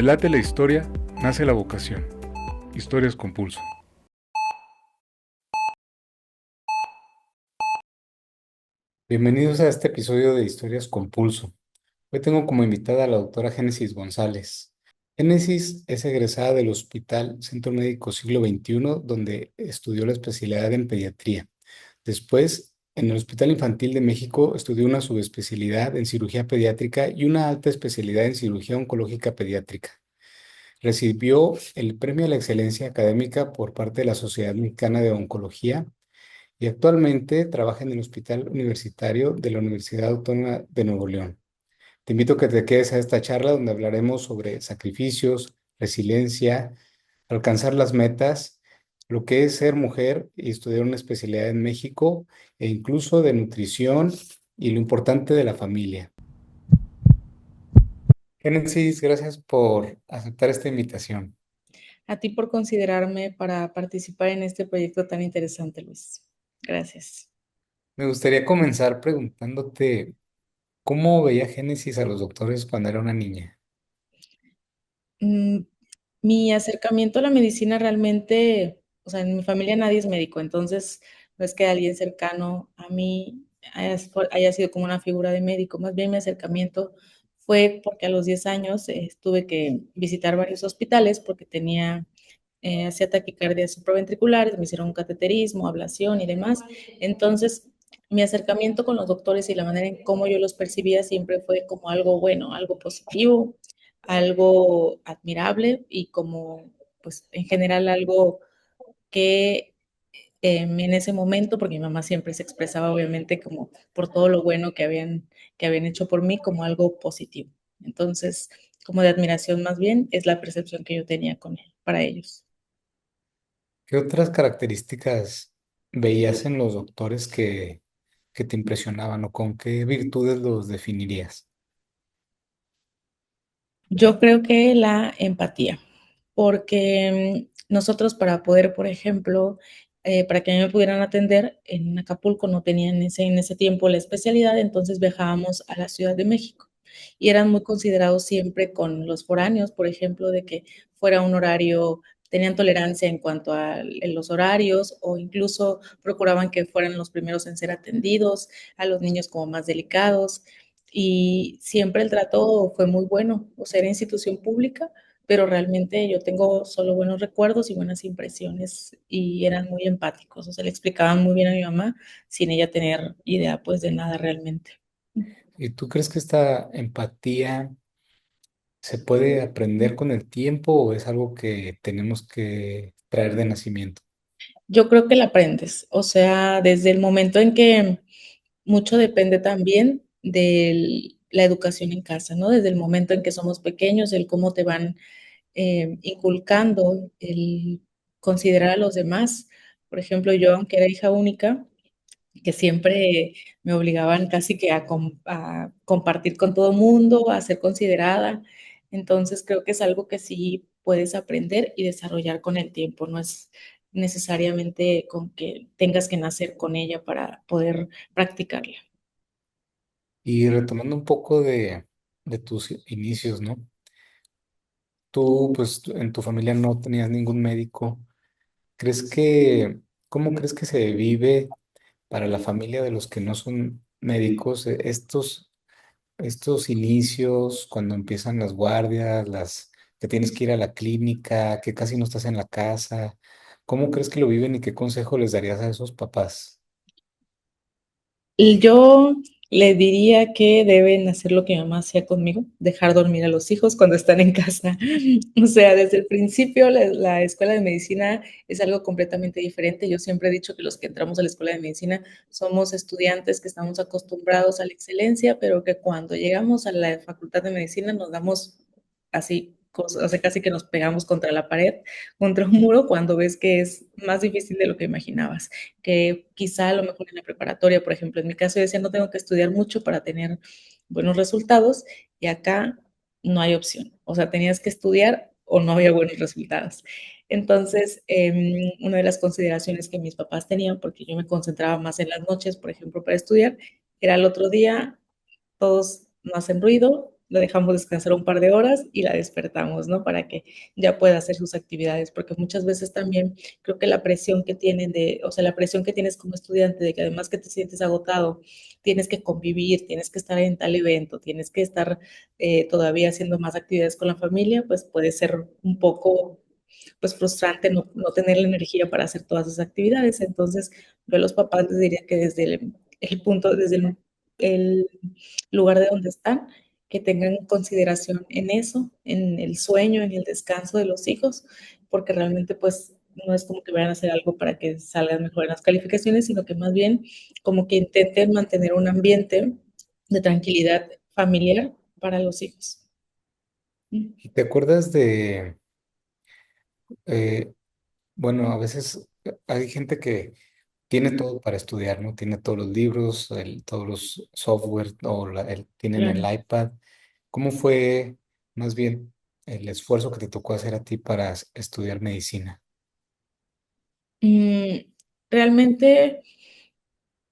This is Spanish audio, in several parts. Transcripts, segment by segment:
late la historia, nace la vocación. Historias con pulso. Bienvenidos a este episodio de Historias con Pulso. Hoy tengo como invitada a la doctora Génesis González. Génesis es egresada del Hospital Centro Médico Siglo XXI, donde estudió la especialidad en pediatría. Después, en el Hospital Infantil de México, estudió una subespecialidad en cirugía pediátrica y una alta especialidad en cirugía oncológica pediátrica. Recibió el Premio a la Excelencia Académica por parte de la Sociedad Mexicana de Oncología y actualmente trabaja en el Hospital Universitario de la Universidad Autónoma de Nuevo León. Te invito a que te quedes a esta charla donde hablaremos sobre sacrificios, resiliencia, alcanzar las metas, lo que es ser mujer y estudiar una especialidad en México e incluso de nutrición y lo importante de la familia. Génesis, gracias por aceptar esta invitación. A ti por considerarme para participar en este proyecto tan interesante, Luis. Gracias. Me gustaría comenzar preguntándote cómo veía Génesis a los doctores cuando era una niña. Mm, Mi acercamiento a la medicina realmente, o sea, en mi familia nadie es médico, entonces no es que alguien cercano a mí haya sido como una figura de médico, más bien mi acercamiento fue porque a los 10 años tuve que visitar varios hospitales porque hacía taquicardias supraventriculares, me hicieron un cateterismo, ablación y demás. Entonces, mi acercamiento con los doctores y la manera en cómo yo los percibía siempre fue como algo bueno, algo positivo, algo admirable y como, pues, en general algo que en ese momento, porque mi mamá siempre se expresaba obviamente como por todo lo bueno que habían hecho por mí como algo positivo. Entonces, como de admiración más bien, es la percepción que yo tenía con él, para ellos. ¿Qué otras características veías en los doctores que te impresionaban o con qué virtudes los definirías? Yo creo que la empatía, porque nosotros para poder, por ejemplo, para que a mí me pudieran atender, en Acapulco no tenían en ese tiempo la especialidad, entonces viajábamos a la Ciudad de México y eran muy considerados siempre con los foráneos, por ejemplo, de que fuera un horario, tenían tolerancia en cuanto en los horarios o incluso procuraban que fueran los primeros en ser atendidos, a los niños como más delicados y siempre el trato fue muy bueno, o sea, era institución pública, pero realmente yo tengo solo buenos recuerdos y buenas impresiones y eran muy empáticos, o sea, le explicaban muy bien a mi mamá sin ella tener idea pues de nada realmente. ¿Y tú crees que esta empatía se puede aprender con el tiempo o es algo que tenemos que traer de nacimiento? Yo creo que la aprendes, o sea, desde el momento en que mucho depende también de la educación en casa, ¿no? Desde el momento en que somos pequeños, el cómo te van inculcando el considerar a los demás. Por ejemplo, yo, aunque era hija única, que siempre me obligaban casi que a compartir con todo mundo, a ser considerada. Entonces, creo que es algo que sí puedes aprender y desarrollar con el tiempo. No es necesariamente con que tengas que nacer con ella para poder practicarla. Y retomando un poco de tus inicios, ¿no? Tú, pues, en tu familia no tenías ningún médico. ¿Crees que, cómo crees que se vive para la familia de los que no son médicos estos inicios, cuando empiezan las guardias, las que tienes que ir a la clínica, que casi no estás en la casa? ¿Cómo crees que lo viven y qué consejo les darías a esos papás? Y yo le diría que deben hacer lo que mi mamá hacía conmigo, dejar dormir a los hijos cuando están en casa. O sea, desde el principio la escuela de medicina es algo completamente diferente. Yo siempre he dicho que los que entramos a la escuela de medicina somos estudiantes que estamos acostumbrados a la excelencia, pero que cuando llegamos a la facultad de medicina nos damos así, o sea, casi que nos pegamos contra la pared, contra un muro, cuando ves que es más difícil de lo que imaginabas, que quizá a lo mejor en la preparatoria, por ejemplo, en mi caso yo decía, no tengo que estudiar mucho para tener buenos resultados, y acá no hay opción, o sea, tenías que estudiar o no había buenos resultados. Entonces, una de las consideraciones que mis papás tenían, porque yo me concentraba más en las noches, por ejemplo, para estudiar, era el otro día, todos no hacen ruido, la dejamos descansar un par de horas y la despertamos, ¿no? Para que ya pueda hacer sus actividades, porque muchas veces también creo que la presión que tienen de, o sea, la presión que tienes como estudiante de que además que te sientes agotado, tienes que convivir, tienes que estar en tal evento, tienes que estar todavía haciendo más actividades con la familia, pues puede ser un poco pues frustrante no tener la energía para hacer todas esas actividades. Entonces, yo a los papás les diría que desde el punto, desde el lugar de donde están, que tengan consideración en eso, en el sueño, en el descanso de los hijos, porque realmente pues no es como que vayan a hacer algo para que salgan mejor en las calificaciones, sino que más bien como que intenten mantener un ambiente de tranquilidad familiar para los hijos. ¿Y te acuerdas de, eh, bueno, a veces hay gente que tiene todo para estudiar, ¿no? Tiene todos los libros, todos los software, tienen el Claro. iPad. ¿Cómo fue más bien el esfuerzo que te tocó hacer a ti para estudiar medicina? Mm, realmente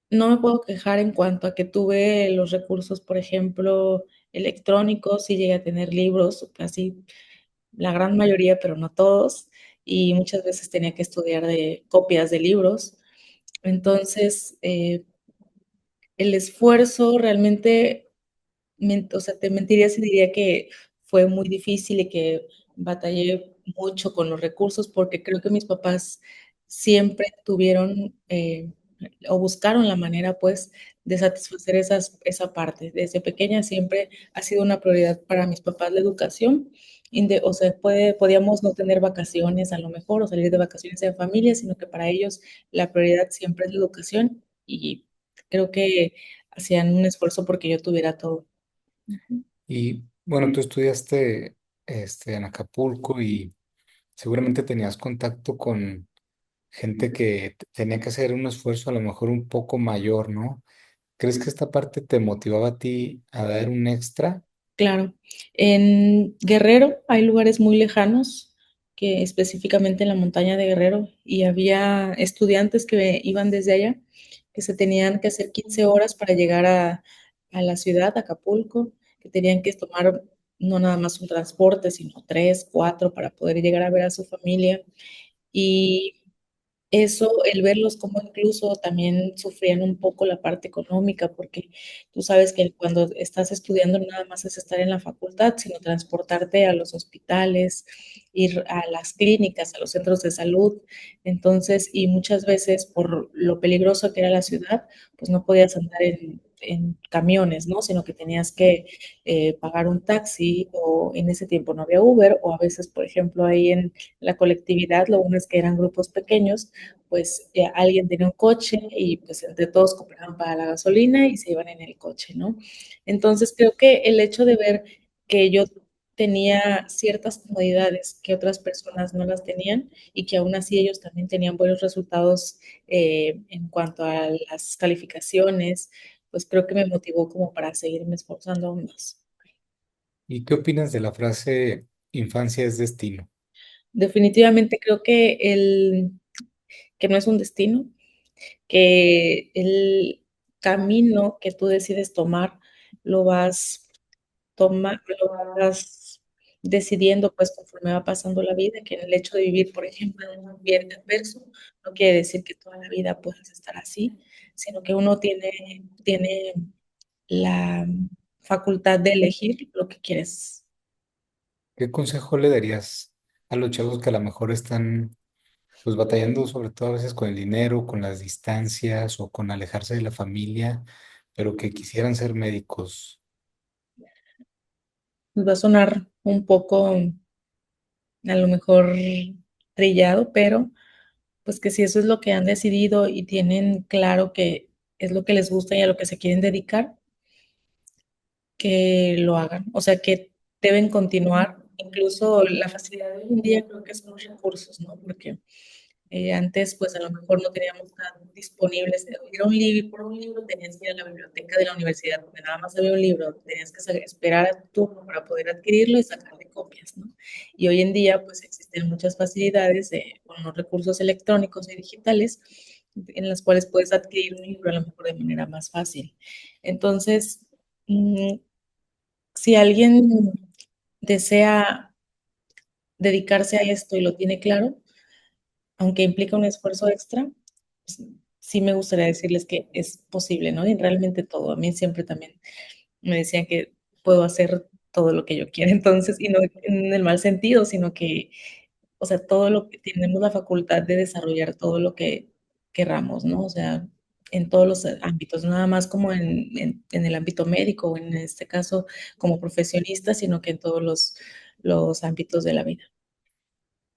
no me puedo quejar en cuanto a que tuve los recursos, por ejemplo, electrónicos, sí llegué a tener libros, casi la gran mayoría, pero no todos, y muchas veces tenía que estudiar de copias de libros. Entonces, el esfuerzo realmente o sea, te mentiría si diría que fue muy difícil y que batallé mucho con los recursos, porque creo que mis papás siempre tuvieron o buscaron la manera, pues, de satisfacer esa parte. Desde pequeña siempre ha sido una prioridad para mis papás la educación. O sea, podíamos no tener vacaciones a lo mejor o salir de vacaciones en familia, sino que para ellos la prioridad siempre es la educación y creo que hacían un esfuerzo porque yo tuviera todo. Ujú. Y bueno, tú estudiaste en Acapulco y seguramente tenías contacto con gente que tenía que hacer un esfuerzo a lo mejor un poco mayor, ¿no? ¿Crees que esta parte te motivaba a ti a dar un extra? Claro. En Guerrero hay lugares muy lejanos, que específicamente en la montaña de Guerrero, y había estudiantes que iban desde allá, que se tenían que hacer 15 horas para llegar a la ciudad, a Acapulco, que tenían que tomar no nada más un transporte, sino 3, 4 para poder llegar a ver a su familia. Y eso, el verlos como incluso también sufrían un poco la parte económica, porque tú sabes que cuando estás estudiando no nada más es estar en la facultad, sino transportarte a los hospitales, ir a las clínicas, a los centros de salud. Entonces, y muchas veces por lo peligroso que era la ciudad, pues no podías andar en camiones, ¿no? Sino que tenías que pagar un taxi o en ese tiempo no había Uber o a veces, por ejemplo, ahí en la colectividad, lo bueno es que eran grupos pequeños, pues alguien tenía un coche y pues entre todos cooperaban para la gasolina y se iban en el coche, ¿no? Entonces creo que el hecho de ver que yo tenía ciertas comodidades que otras personas no las tenían y que aún así ellos también tenían buenos resultados en cuanto a las calificaciones, pues creo que me motivó como para seguirme esforzando aún más. ¿Y qué opinas de la frase infancia es destino? Definitivamente creo que no es un destino, que el camino que tú decides tomar lo lo vas decidiendo pues conforme va pasando la vida, que el hecho de vivir, por ejemplo, en un ambiente adverso no quiere decir que toda la vida puedas estar así, sino que uno tiene la facultad de elegir lo que quieres. ¿Qué consejo le darías a los chavos que a lo mejor están pues batallando sobre todo a veces con el dinero, con las distancias o con alejarse de la familia, pero que quisieran ser médicos? Va a sonar un poco a lo mejor trillado, pero pues que si eso es lo que han decidido y tienen claro que es lo que les gusta y a lo que se quieren dedicar, que lo hagan. O sea, que deben continuar. Incluso la facilidad de hoy en día creo que son los recursos, ¿no? Porque antes, pues a lo mejor no teníamos tan disponibles. Era un libro, por un libro tenías que ir a la biblioteca de la universidad, donde nada más había un libro, tenías que esperar a tu turno para poder adquirirlo y sacarle copias, ¿no? Y hoy en día, pues existen muchas facilidades con los recursos electrónicos y digitales en las cuales puedes adquirir un libro a lo mejor de manera más fácil. Entonces, si alguien desea dedicarse a esto y lo tiene claro, aunque implica un esfuerzo extra, pues, sí me gustaría decirles que es posible, ¿no? Y realmente todo. A mí siempre también me decían que puedo hacer todo lo que yo quiera, entonces, y no en el mal sentido, sino que, o sea, todo lo que tenemos la facultad de desarrollar todo lo que querramos, ¿no? O sea, en todos los ámbitos, no nada más como en el ámbito médico o en este caso como profesionista, sino que en todos los ámbitos de la vida.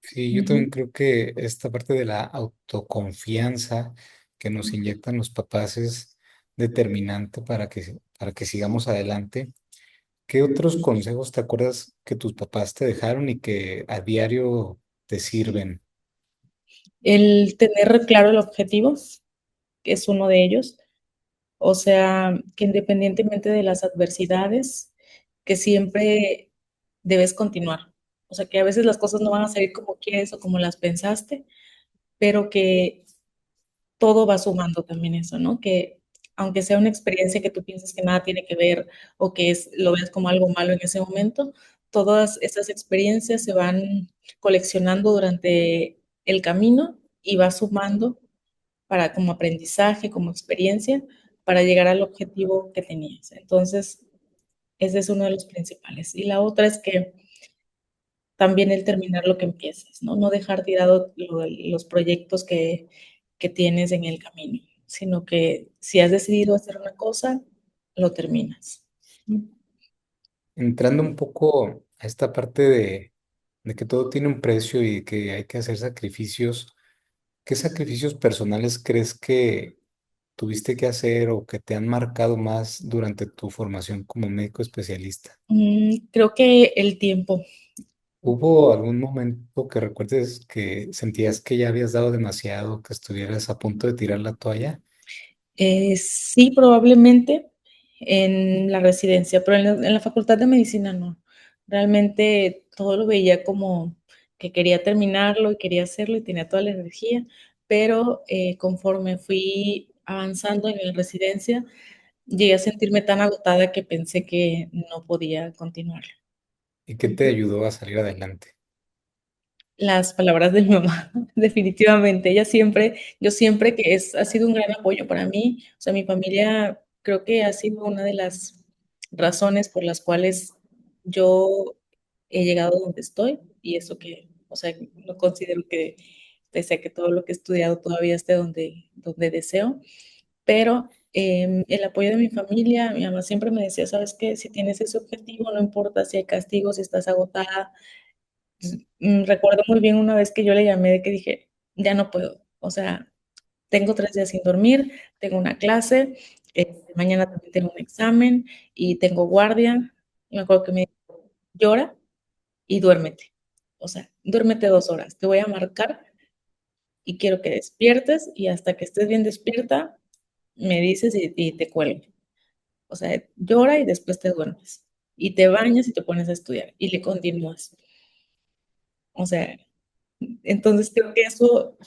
Sí, yo Ujú. también creo que esta parte de la autoconfianza que nos inyectan los papás es determinante para que sigamos adelante. ¿Qué otros consejos te acuerdas que tus papás te dejaron y que a diario te sirven? El tener claro el objetivo es uno de ellos. O sea, que independientemente de las adversidades, que siempre debes continuar. O sea, que a veces las cosas no van a salir como quieres o como las pensaste, pero que todo va sumando también eso, ¿no? Que aunque sea una experiencia que tú pienses que nada tiene que ver o que lo veas como algo malo en ese momento, todas esas experiencias se van coleccionando durante el camino y va sumando para como aprendizaje, como experiencia, para llegar al objetivo que tenías. Entonces, ese es uno de los principales. Y la otra es que también el terminar lo que empiezas, ¿no? No dejar tirado los proyectos que tienes en el camino, sino que si has decidido hacer una cosa, lo terminas. Entrando un poco a esta parte de que todo tiene un precio y que hay que hacer sacrificios, ¿qué sacrificios personales crees que tuviste que hacer o que te han marcado más durante tu formación como médico especialista? Creo que el tiempo. ¿Hubo algún momento que recuerdes que sentías que ya habías dado demasiado, que estuvieras a punto de tirar la toalla? Sí, probablemente en la residencia, pero en la facultad de medicina no. Realmente todo lo veía como que quería terminarlo y quería hacerlo y tenía toda la energía, pero conforme fui avanzando en la residencia, llegué a sentirme tan agotada que pensé que no podía continuarlo. ¿Y qué te ayudó a salir adelante? Las palabras de mi mamá, definitivamente. Ella siempre, yo siempre que ha sido un gran apoyo para mí. O sea, mi familia creo que ha sido una de las razones por las cuales yo he llegado donde estoy y eso que, o sea, no considero que, pese a que todo lo que he estudiado todavía esté donde deseo, pero el apoyo de mi familia, mi mamá siempre me decía, sabes qué, si tienes ese objetivo, no importa si hay castigos, si estás agotada, recuerdo muy bien una vez que yo le llamé de que dije, ya no puedo, o sea, tengo 3 días sin dormir, tengo una clase, mañana también tengo un examen y tengo guardia. Y me acuerdo que me dijo, llora y duérmete. O sea, duérmete 2 horas. Te voy a marcar y quiero que despiertes y hasta que estés bien despierta, me dices y te cuelgo. O sea, llora y después te duermes. Y te bañas y te pones a estudiar y le continúas. O sea, entonces creo que eso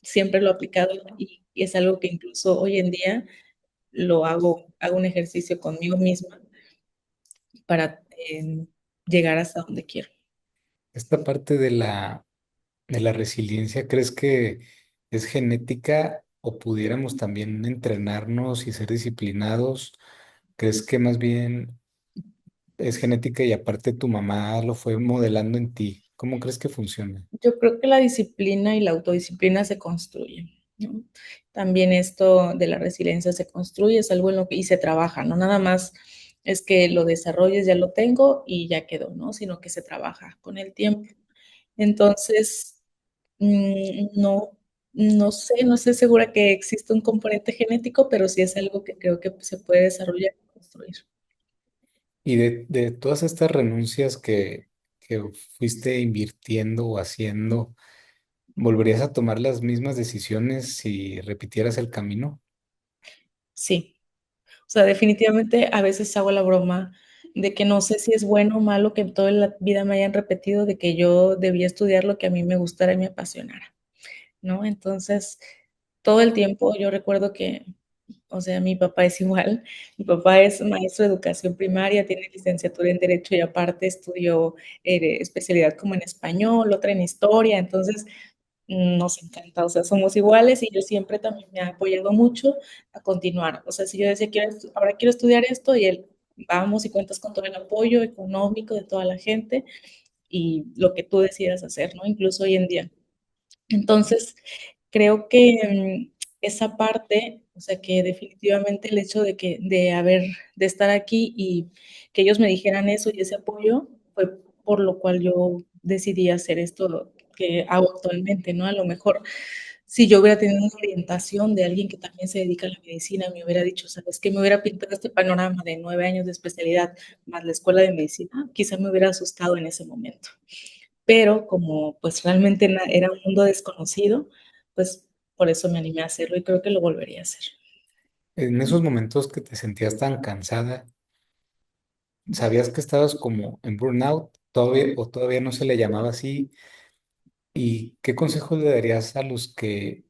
siempre lo he aplicado y es algo que incluso hoy en día hago un ejercicio conmigo misma para llegar hasta donde quiero. Esta parte de la resiliencia, ¿crees que es genética o pudiéramos también entrenarnos y ser disciplinados? ¿Crees que más bien es genética y aparte tu mamá lo fue modelando en ti? ¿Cómo crees que funciona? Yo creo que la disciplina y la autodisciplina se construyen, ¿no? También esto de la resiliencia se construye, es algo en lo que y se trabaja, no nada más es que lo desarrolles, ya lo tengo y ya quedó, ¿no? Sino que se trabaja con el tiempo. Entonces, no, no estoy segura que existe un componente genético, pero sí es algo que creo que se puede desarrollar y construir. Y de todas estas renuncias que fuiste invirtiendo o haciendo, ¿volverías a tomar las mismas decisiones si repitieras el camino? Sí, o sea, definitivamente a veces hago la broma de que no sé si es bueno o malo que toda la vida me hayan repetido de que yo debía estudiar lo que a mí me gustara y me apasionara, ¿no? Entonces, todo el tiempo yo recuerdo que O sea, mi papá es igual. Mi papá es maestro de educación primaria, tiene licenciatura en Derecho y aparte estudió especialidad como en español, otra en historia. Entonces, nos encanta, o sea, somos iguales y yo siempre también me ha apoyado mucho a continuar. O sea, si yo decía, ahora quiero estudiar esto y él, vamos y cuentas con todo el apoyo económico de toda la gente y lo que tú decidas hacer, ¿no? Incluso hoy en día. Entonces, creo que esa parte, o sea, que definitivamente el hecho de estar aquí y que ellos me dijeran eso y ese apoyo fue por lo cual yo decidí hacer esto que hago actualmente, ¿no? A lo mejor si yo hubiera tenido una orientación de alguien que también se dedica a la medicina, me hubiera dicho, ¿sabes qué? Me hubiera pintado este panorama de 9 años de especialidad más la escuela de medicina, quizá me hubiera asustado en ese momento, pero como pues realmente era un mundo desconocido, pues por eso me animé a hacerlo y creo que lo volvería a hacer. En esos momentos que te sentías tan cansada, ¿sabías que estabas como en burnout? Todavía, o todavía no se le llamaba así. ¿Y qué consejos le darías a los que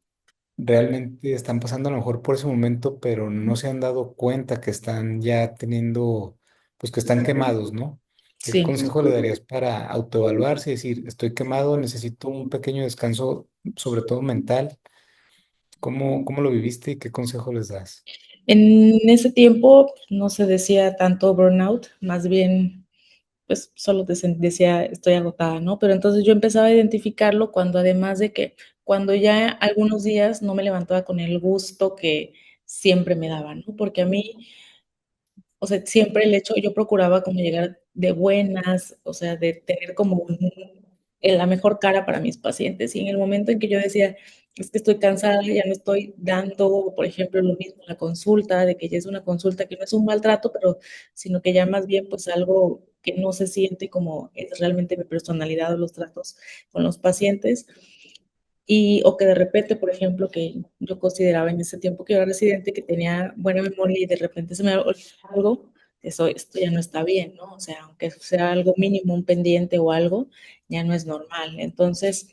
realmente están pasando a lo mejor por ese momento, pero no se han dado cuenta que están ya teniendo, pues que están quemados, ¿no? ¿Qué Sí. consejo le darías para autoevaluarse y decir, estoy quemado, necesito un pequeño descanso, sobre todo mental? ¿Cómo lo viviste y qué consejo les das? En ese tiempo no se decía tanto burnout, más bien pues solo decía estoy agotada, ¿no? Pero entonces yo empezaba a identificarlo cuando además de que cuando ya algunos días no me levantaba con el gusto que siempre me daba, ¿no? Porque a mí, o sea, siempre el hecho, yo procuraba como llegar de buenas, o sea, de tener como la mejor cara para mis pacientes. Y en el momento en que yo decía, es que estoy cansada, ya no estoy dando, por ejemplo, lo mismo en la consulta, de que ya es una consulta que no es un maltrato, pero sino que ya más bien pues algo que no se siente como es realmente mi personalidad o los tratos con los pacientes. Y, o que de repente, por ejemplo, que yo consideraba en ese tiempo que yo era residente, que tenía buena memoria y de repente se me olvidó algo, eso, esto ya no está bien, ¿no? O sea, aunque sea algo mínimo, un pendiente o algo, ya no es normal. Entonces,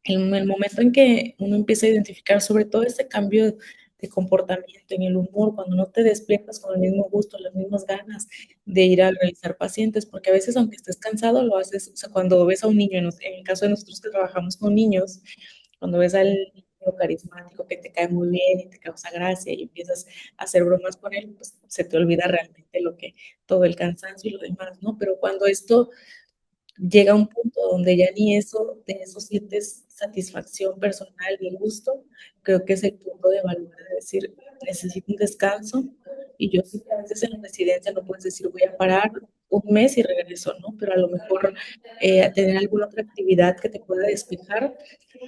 en el momento en que uno empieza a identificar sobre todo ese cambio de comportamiento en el humor, cuando no te despiertas con el mismo gusto, las mismas ganas de ir a revisar pacientes, porque a veces aunque estés cansado, lo haces, o sea, cuando ves a un niño, en el caso de nosotros que trabajamos con niños, cuando ves al niño carismático que te cae muy bien y te causa gracia y empiezas a hacer bromas con él, pues se te olvida realmente todo el cansancio y lo demás, ¿no? Pero cuando esto llega a un punto donde ya ni eso, de eso sientes satisfacción personal y gusto, creo que es el punto de valorar, de decir, necesito un descanso, y yo sé que a veces en la residencia no puedes decir, voy a parar un mes y regreso, ¿no? Pero a lo mejor tener alguna otra actividad que te pueda despejar,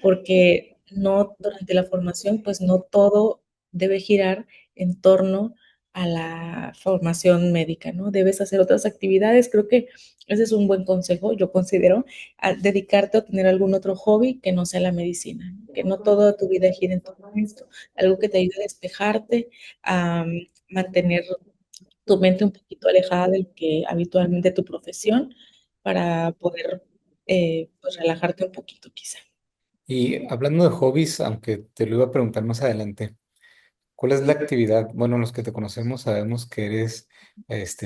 porque no, durante la formación, pues no todo debe girar en torno a la formación médica, ¿no? Debes hacer otras actividades. Creo que ese es un buen consejo, yo considero, a dedicarte a tener algún otro hobby que no sea la medicina, ¿no? Que no toda tu vida gire en torno a esto, algo que te ayude a despejarte, a mantener tu mente un poquito alejada de lo que habitualmente tu profesión para poder pues relajarte un poquito quizá. Y hablando de hobbies, aunque te lo iba a preguntar más adelante, ¿cuál es la actividad? Bueno, los que te conocemos sabemos que eres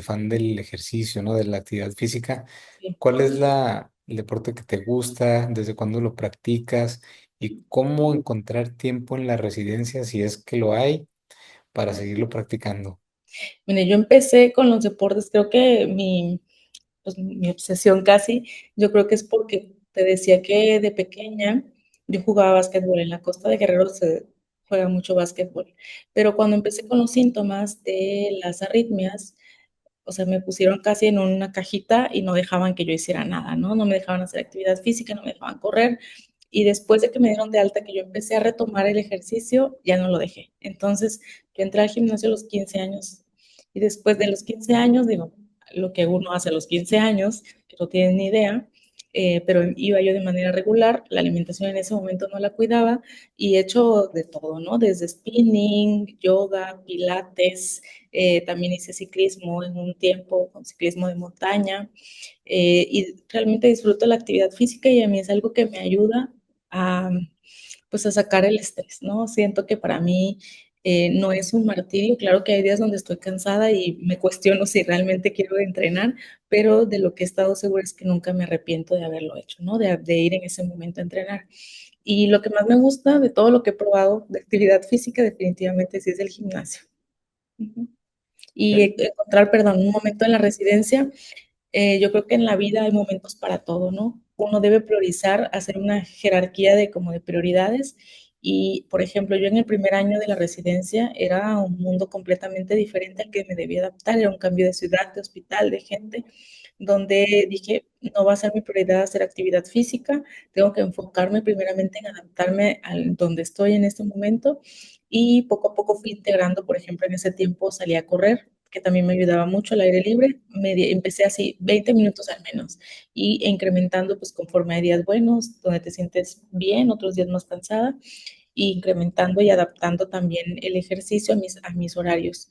fan del ejercicio, ¿no? De la actividad física. Sí. ¿Cuál es el deporte que te gusta? ¿Desde cuándo lo practicas? ¿Y cómo encontrar tiempo en la residencia, si es que lo hay, para seguirlo practicando? Mire, yo empecé con los deportes, creo que pues, mi obsesión casi, yo creo que es porque te decía que de pequeña yo jugaba básquetbol. En la costa de Guerrero se juega mucho básquetbol, pero cuando empecé con los síntomas de las arritmias, o sea, me pusieron casi en una cajita y no dejaban que yo hiciera nada, ¿no? No me dejaban hacer actividad física, no me dejaban correr. Y después de que me dieron de alta, que yo empecé a retomar el ejercicio, ya no lo dejé. Entonces, yo entré al gimnasio a los 15 años y después de los 15 años, digo, lo que uno hace a los 15 años, que no tienen ni idea, pero iba yo de manera regular, la alimentación en ese momento no la cuidaba y he hecho de todo, ¿no? Desde spinning, yoga, pilates, también hice ciclismo en un tiempo, con ciclismo de montaña, y realmente disfruto la actividad física y a mí es algo que me ayuda a, pues, a sacar el estrés, ¿no? Siento que para mí No es un martirio, claro que hay días donde estoy cansada y me cuestiono si realmente quiero entrenar, pero de lo que he estado segura es que nunca me arrepiento de haberlo hecho, ¿no? De ir en ese momento a entrenar. Y lo que más me gusta de todo lo que he probado de actividad física definitivamente sí es el gimnasio. Ujú. Y Ya, encontrar, perdón, un momento en la residencia. Yo creo que en la vida hay momentos para todo, ¿no? Uno debe priorizar, hacer una jerarquía de como de prioridades. Y, por ejemplo, yo en el primer año de la residencia era un mundo completamente diferente al que me debía adaptar, era un cambio de ciudad, de hospital, de gente, donde dije, no va a ser mi prioridad hacer actividad física, tengo que enfocarme primeramente en adaptarme al donde estoy en este momento y poco a poco fui integrando, por ejemplo, en ese tiempo salí a correr, que también me ayudaba mucho al aire libre, empecé así 20 minutos al menos y incrementando pues conforme hay días buenos, donde te sientes bien, otros días más cansada, y incrementando y adaptando también el ejercicio a mis horarios.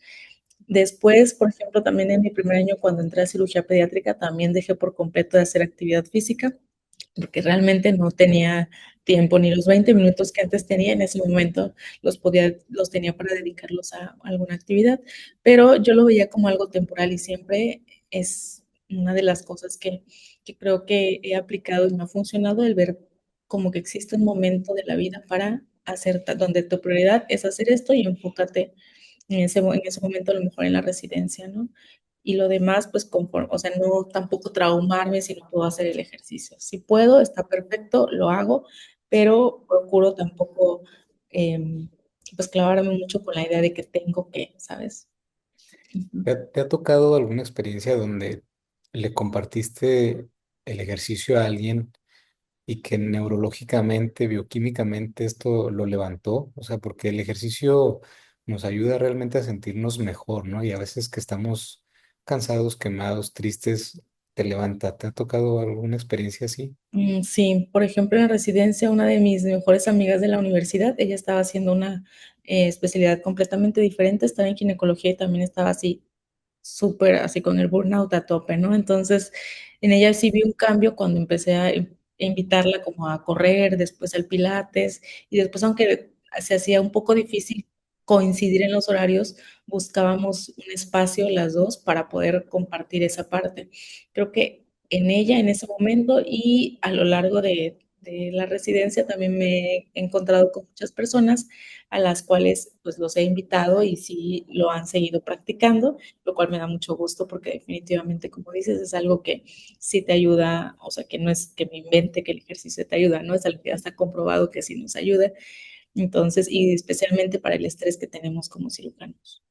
Después, por ejemplo, también en mi primer año cuando entré a cirugía pediátrica, también dejé por completo de hacer actividad física porque realmente no tenía tiempo, ni los 20 minutos que antes tenía en ese momento los tenía para dedicarlos a alguna actividad, pero yo lo veía como algo temporal y siempre es una de las cosas que creo que he aplicado y me ha funcionado el ver como que existe un momento de la vida para hacer, donde tu prioridad es hacer esto y enfócate en ese momento a lo mejor en la residencia, ¿no? Y lo demás, pues conforme, o sea, no tampoco traumarme si no puedo hacer el ejercicio. Si puedo, está perfecto, lo hago, pero procuro tampoco, pues clavarme mucho con la idea de que tengo que, ¿sabes? Ujú. te ha tocado alguna experiencia donde le compartiste el ejercicio a alguien y que neurológicamente, bioquímicamente esto lo levantó? O sea, porque el ejercicio nos ayuda realmente a sentirnos mejor, ¿no? Y a veces que estamos cansados, quemados, tristes, te levanta. ¿Te ha tocado alguna experiencia así? Sí, por ejemplo, en la residencia, una de mis mejores amigas de la universidad, ella estaba haciendo una especialidad completamente diferente, estaba en ginecología y también estaba así súper así con el burnout a tope, ¿no? Entonces, en ella sí vi un cambio cuando empecé a invitarla como a correr, después al pilates, y después, aunque se hacía un poco difícil coincidir en los horarios, buscábamos un espacio las dos para poder compartir esa parte. Creo que en ella, en ese momento y a lo largo de la residencia, también me he encontrado con muchas personas a las cuales pues los he invitado y sí lo han seguido practicando, lo cual me da mucho gusto porque definitivamente, como dices, es algo que sí te ayuda, o sea, que no es que me invente que el ejercicio te ayuda, ¿no? Es algo que ya está comprobado que sí nos ayuda. Entonces, y especialmente para el estrés que tenemos como cirujanos.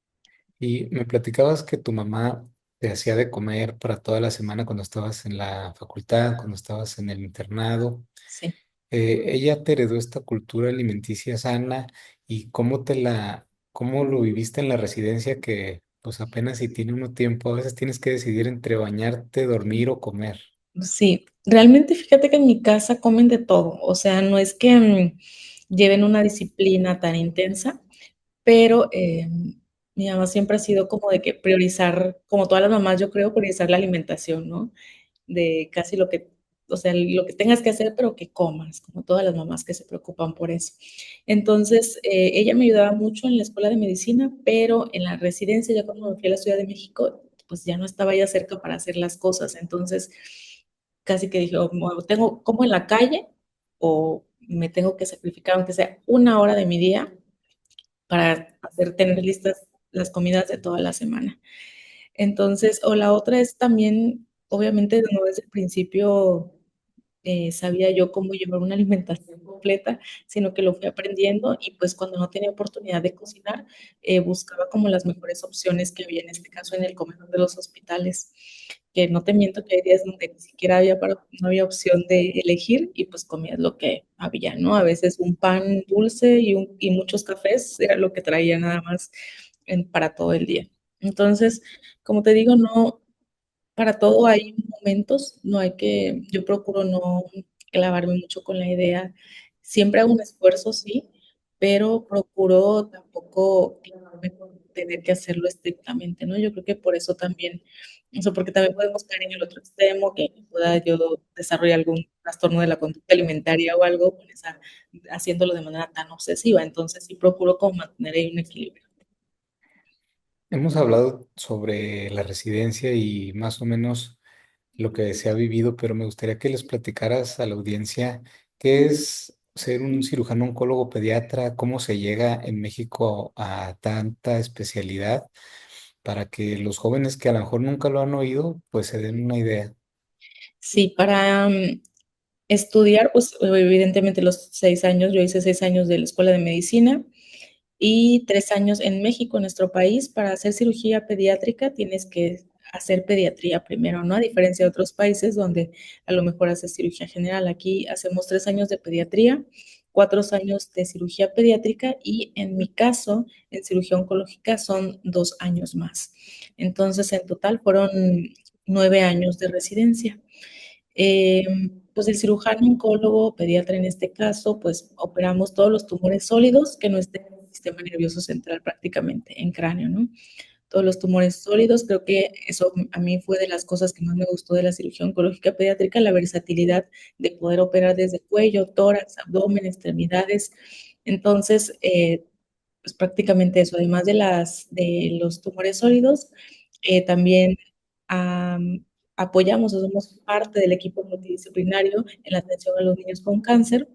Y me platicabas que tu mamá te hacía de comer para toda la semana cuando estabas en la facultad, cuando estabas en el internado. Sí. ¿Ella te heredó esta cultura alimenticia sana y cómo lo viviste en la residencia que pues apenas si tiene uno tiempo, a veces tienes que decidir entre bañarte, dormir o comer? Sí, realmente fíjate que en mi casa comen de todo, o sea, no es que lleven una disciplina tan intensa, pero mi mamá siempre ha sido como de que priorizar, como todas las mamás, yo creo, priorizar la alimentación, ¿no? De casi lo que, o sea, lo que tengas que hacer, pero que comas, como todas las mamás que se preocupan por eso. Entonces, ella me ayudaba mucho en la escuela de medicina, pero en la residencia, ya cuando me fui a la Ciudad de México, pues ya no estaba ya cerca para hacer las cosas. Entonces, casi que dije, o tengo como en la calle o me tengo que sacrificar, aunque sea una hora de mi día, para hacer, tener listas las comidas de toda la semana. Entonces, o la otra es también, obviamente, no desde el principio sabía yo cómo llevar una alimentación completa, sino que lo fui aprendiendo y pues cuando no tenía oportunidad de cocinar, buscaba como las mejores opciones que había en este caso en el comedor de los hospitales, que no te miento que hay días donde ni siquiera había, no había opción de elegir y pues comías lo que había, ¿no? A veces un pan dulce y muchos cafés era lo que traía nada más para todo el día. Entonces, como te digo, no, para todo hay momentos, no hay que, yo procuro no clavarme mucho con la idea. Siempre hago un esfuerzo, sí, pero procuro tampoco clavarme tener que hacerlo estrictamente, ¿no? Yo creo que por eso también, o sea, porque también podemos caer en el otro extremo, que pueda yo desarrollar algún trastorno de la conducta alimentaria o algo, con esa, haciéndolo de manera tan obsesiva. Entonces sí procuro como mantener ahí un equilibrio. Hemos hablado sobre la residencia y más o menos lo que se ha vivido, pero me gustaría que les platicaras a la audiencia qué es ser un cirujano oncólogo pediatra, cómo se llega en México a tanta especialidad, para que los jóvenes que a lo mejor nunca lo han oído, pues se den una idea. Sí, para estudiar, pues evidentemente los 6 años, yo hice 6 años de la escuela de medicina y 3 años en México, en nuestro país. Para hacer cirugía pediátrica tienes que hacer pediatría primero, ¿no? A diferencia de otros países donde a lo mejor haces cirugía general. Aquí hacemos 3 años de pediatría, 4 años de cirugía pediátrica y en mi caso, en cirugía oncológica son 2 años más. Entonces, en total fueron 9 años de residencia. Eh, pues el cirujano oncólogo, pediatra en este caso, pues operamos todos los tumores sólidos que no estén en el sistema nervioso central prácticamente, en cráneo, ¿no? Todos los tumores sólidos, creo que eso a mí fue de las cosas que más me gustó de la cirugía oncológica pediátrica, la versatilidad de poder operar desde cuello, tórax, abdomen, extremidades. Entonces, pues prácticamente eso, además de los tumores sólidos, también am, apoyamos o somos parte del equipo multidisciplinario en la atención a los niños con cáncer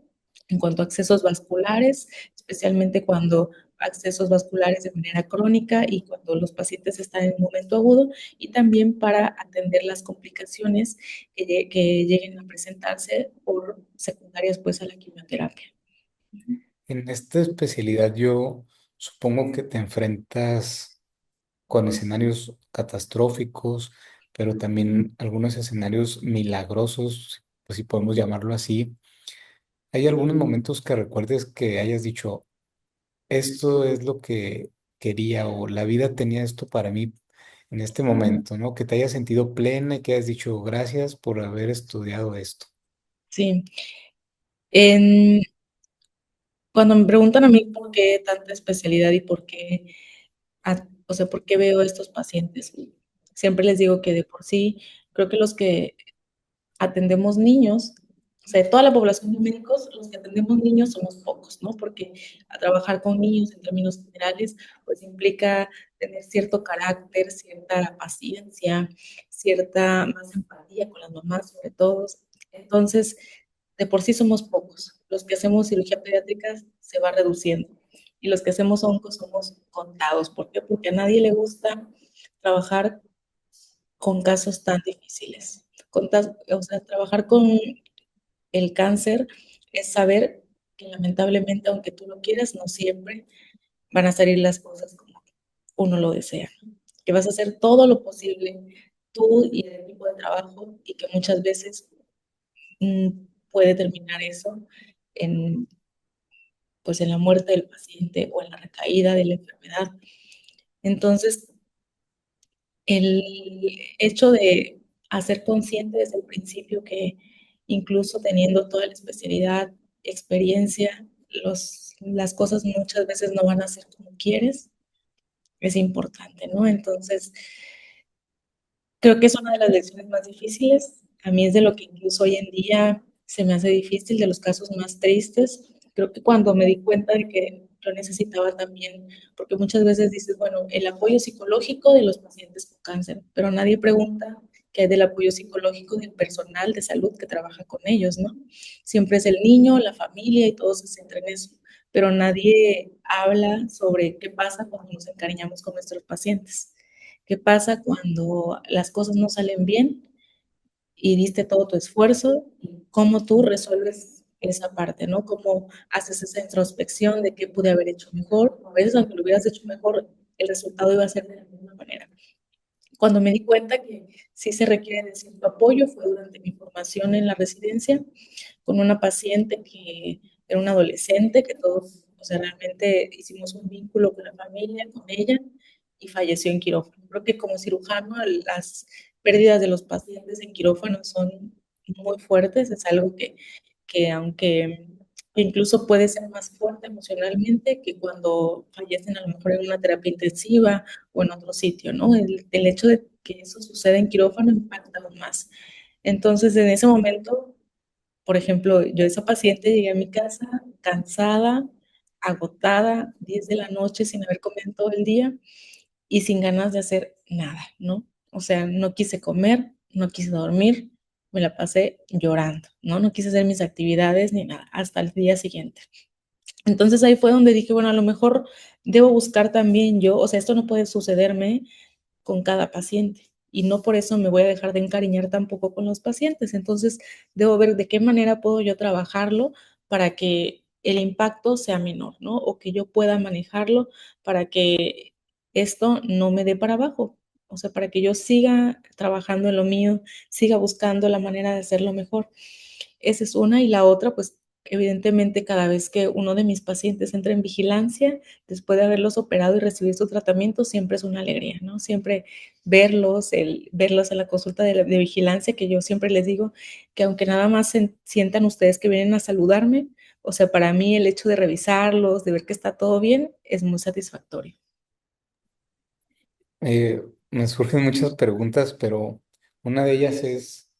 en cuanto a accesos vasculares, especialmente cuando accesos vasculares de manera crónica y cuando los pacientes están en un momento agudo, y también para atender las complicaciones que lleguen a presentarse por secundarias pues a la quimioterapia. En esta especialidad yo supongo que te enfrentas con escenarios catastróficos, pero también algunos escenarios milagrosos, pues si podemos llamarlo así. ¿Hay algunos momentos que recuerdes que hayas dicho, esto es lo que quería o la vida tenía esto para mí en este momento, ¿no? Que te hayas sentido plena y que hayas dicho, gracias por haber estudiado esto. Sí, en, cuando me preguntan a mí por qué tanta especialidad y por qué, o sea, por qué veo a estos pacientes, siempre les digo que de por sí, creo que los que atendemos niños, o sea, de toda la población de médicos, los que atendemos niños somos pocos, ¿no? Porque a trabajar con niños en términos generales, pues implica tener cierto carácter, cierta paciencia, cierta más empatía con las mamás, sobre todo. Entonces, de por sí somos pocos. Los que hacemos cirugía pediátrica se va reduciendo y los que hacemos onco somos contados. ¿Por qué? Porque a nadie le gusta trabajar con casos tan difíciles. O sea, trabajar con el cáncer es saber que lamentablemente, aunque tú lo quieras, no siempre van a salir las cosas como uno lo desea. Que vas a hacer todo lo posible tú y el equipo de trabajo y que muchas veces mm, puede terminar eso en, pues en la muerte del paciente o en la recaída de la enfermedad. Entonces, el hecho de hacer consciente desde el principio que incluso teniendo toda la especialidad, experiencia, las cosas muchas veces no van a ser como quieres, es importante, ¿no? Entonces, creo que es una de las lecciones más difíciles. A mí es de lo que incluso hoy en día se me hace difícil, de los casos más tristes. Creo que cuando me di cuenta de que lo necesitaba también, porque muchas veces dices, bueno, el apoyo psicológico de los pacientes con cáncer, pero nadie pregunta qué hay del apoyo psicológico del personal de salud que trabaja con ellos, ¿no? Siempre es el niño, la familia y todos se centran en eso, pero nadie habla sobre qué pasa cuando nos encariñamos con nuestros pacientes. ¿Qué pasa cuando las cosas no salen bien y diste todo tu esfuerzo? ¿Cómo tú resuelves esa parte, ¿no? ¿Cómo haces esa introspección de qué pude haber hecho mejor? A veces, aunque lo hubieras hecho mejor, el resultado iba a ser de la misma manera. Cuando me di cuenta que sí se requiere de cierto apoyo fue durante mi formación en la residencia con una paciente que era una adolescente, que todos, o sea, realmente hicimos un vínculo con la familia, con ella, y falleció en quirófano. Creo que como cirujano las pérdidas de los pacientes en quirófano son muy fuertes, es algo que aunque que incluso puede ser más fuerte emocionalmente que cuando fallecen a lo mejor en una terapia intensiva o en otro sitio, ¿no? El hecho de que eso suceda en quirófano impacta aún más. Entonces, en ese momento, por ejemplo, yo esa paciente llegué a mi casa cansada, agotada, 10 de la noche sin haber comido en todo el día y sin ganas de hacer nada, ¿no? O sea, no quise comer, no quise dormir, me la pasé llorando, ¿no? No quise hacer mis actividades ni nada hasta el día siguiente. Entonces ahí fue donde dije, bueno, a lo mejor debo buscar también yo, o sea, esto no puede sucederme con cada paciente y no por eso me voy a dejar de encariñar tampoco con los pacientes. Entonces, debo ver de qué manera puedo yo trabajarlo para que el impacto sea menor, ¿no? O que yo pueda manejarlo para que esto no me dé para abajo. O sea, para que yo siga trabajando en lo mío, siga buscando la manera de hacerlo mejor. Esa es una. Y la otra, pues evidentemente cada vez que uno de mis pacientes entra en vigilancia, después de haberlos operado y recibir su tratamiento, siempre es una alegría, ¿no? Siempre verlos, verlos en la consulta de vigilancia, que yo siempre les digo que aunque nada más sientan ustedes que vienen a saludarme, o sea, para mí el hecho de revisarlos, de ver que está todo bien, es muy satisfactorio. Me surgen muchas preguntas, pero una de ellas es,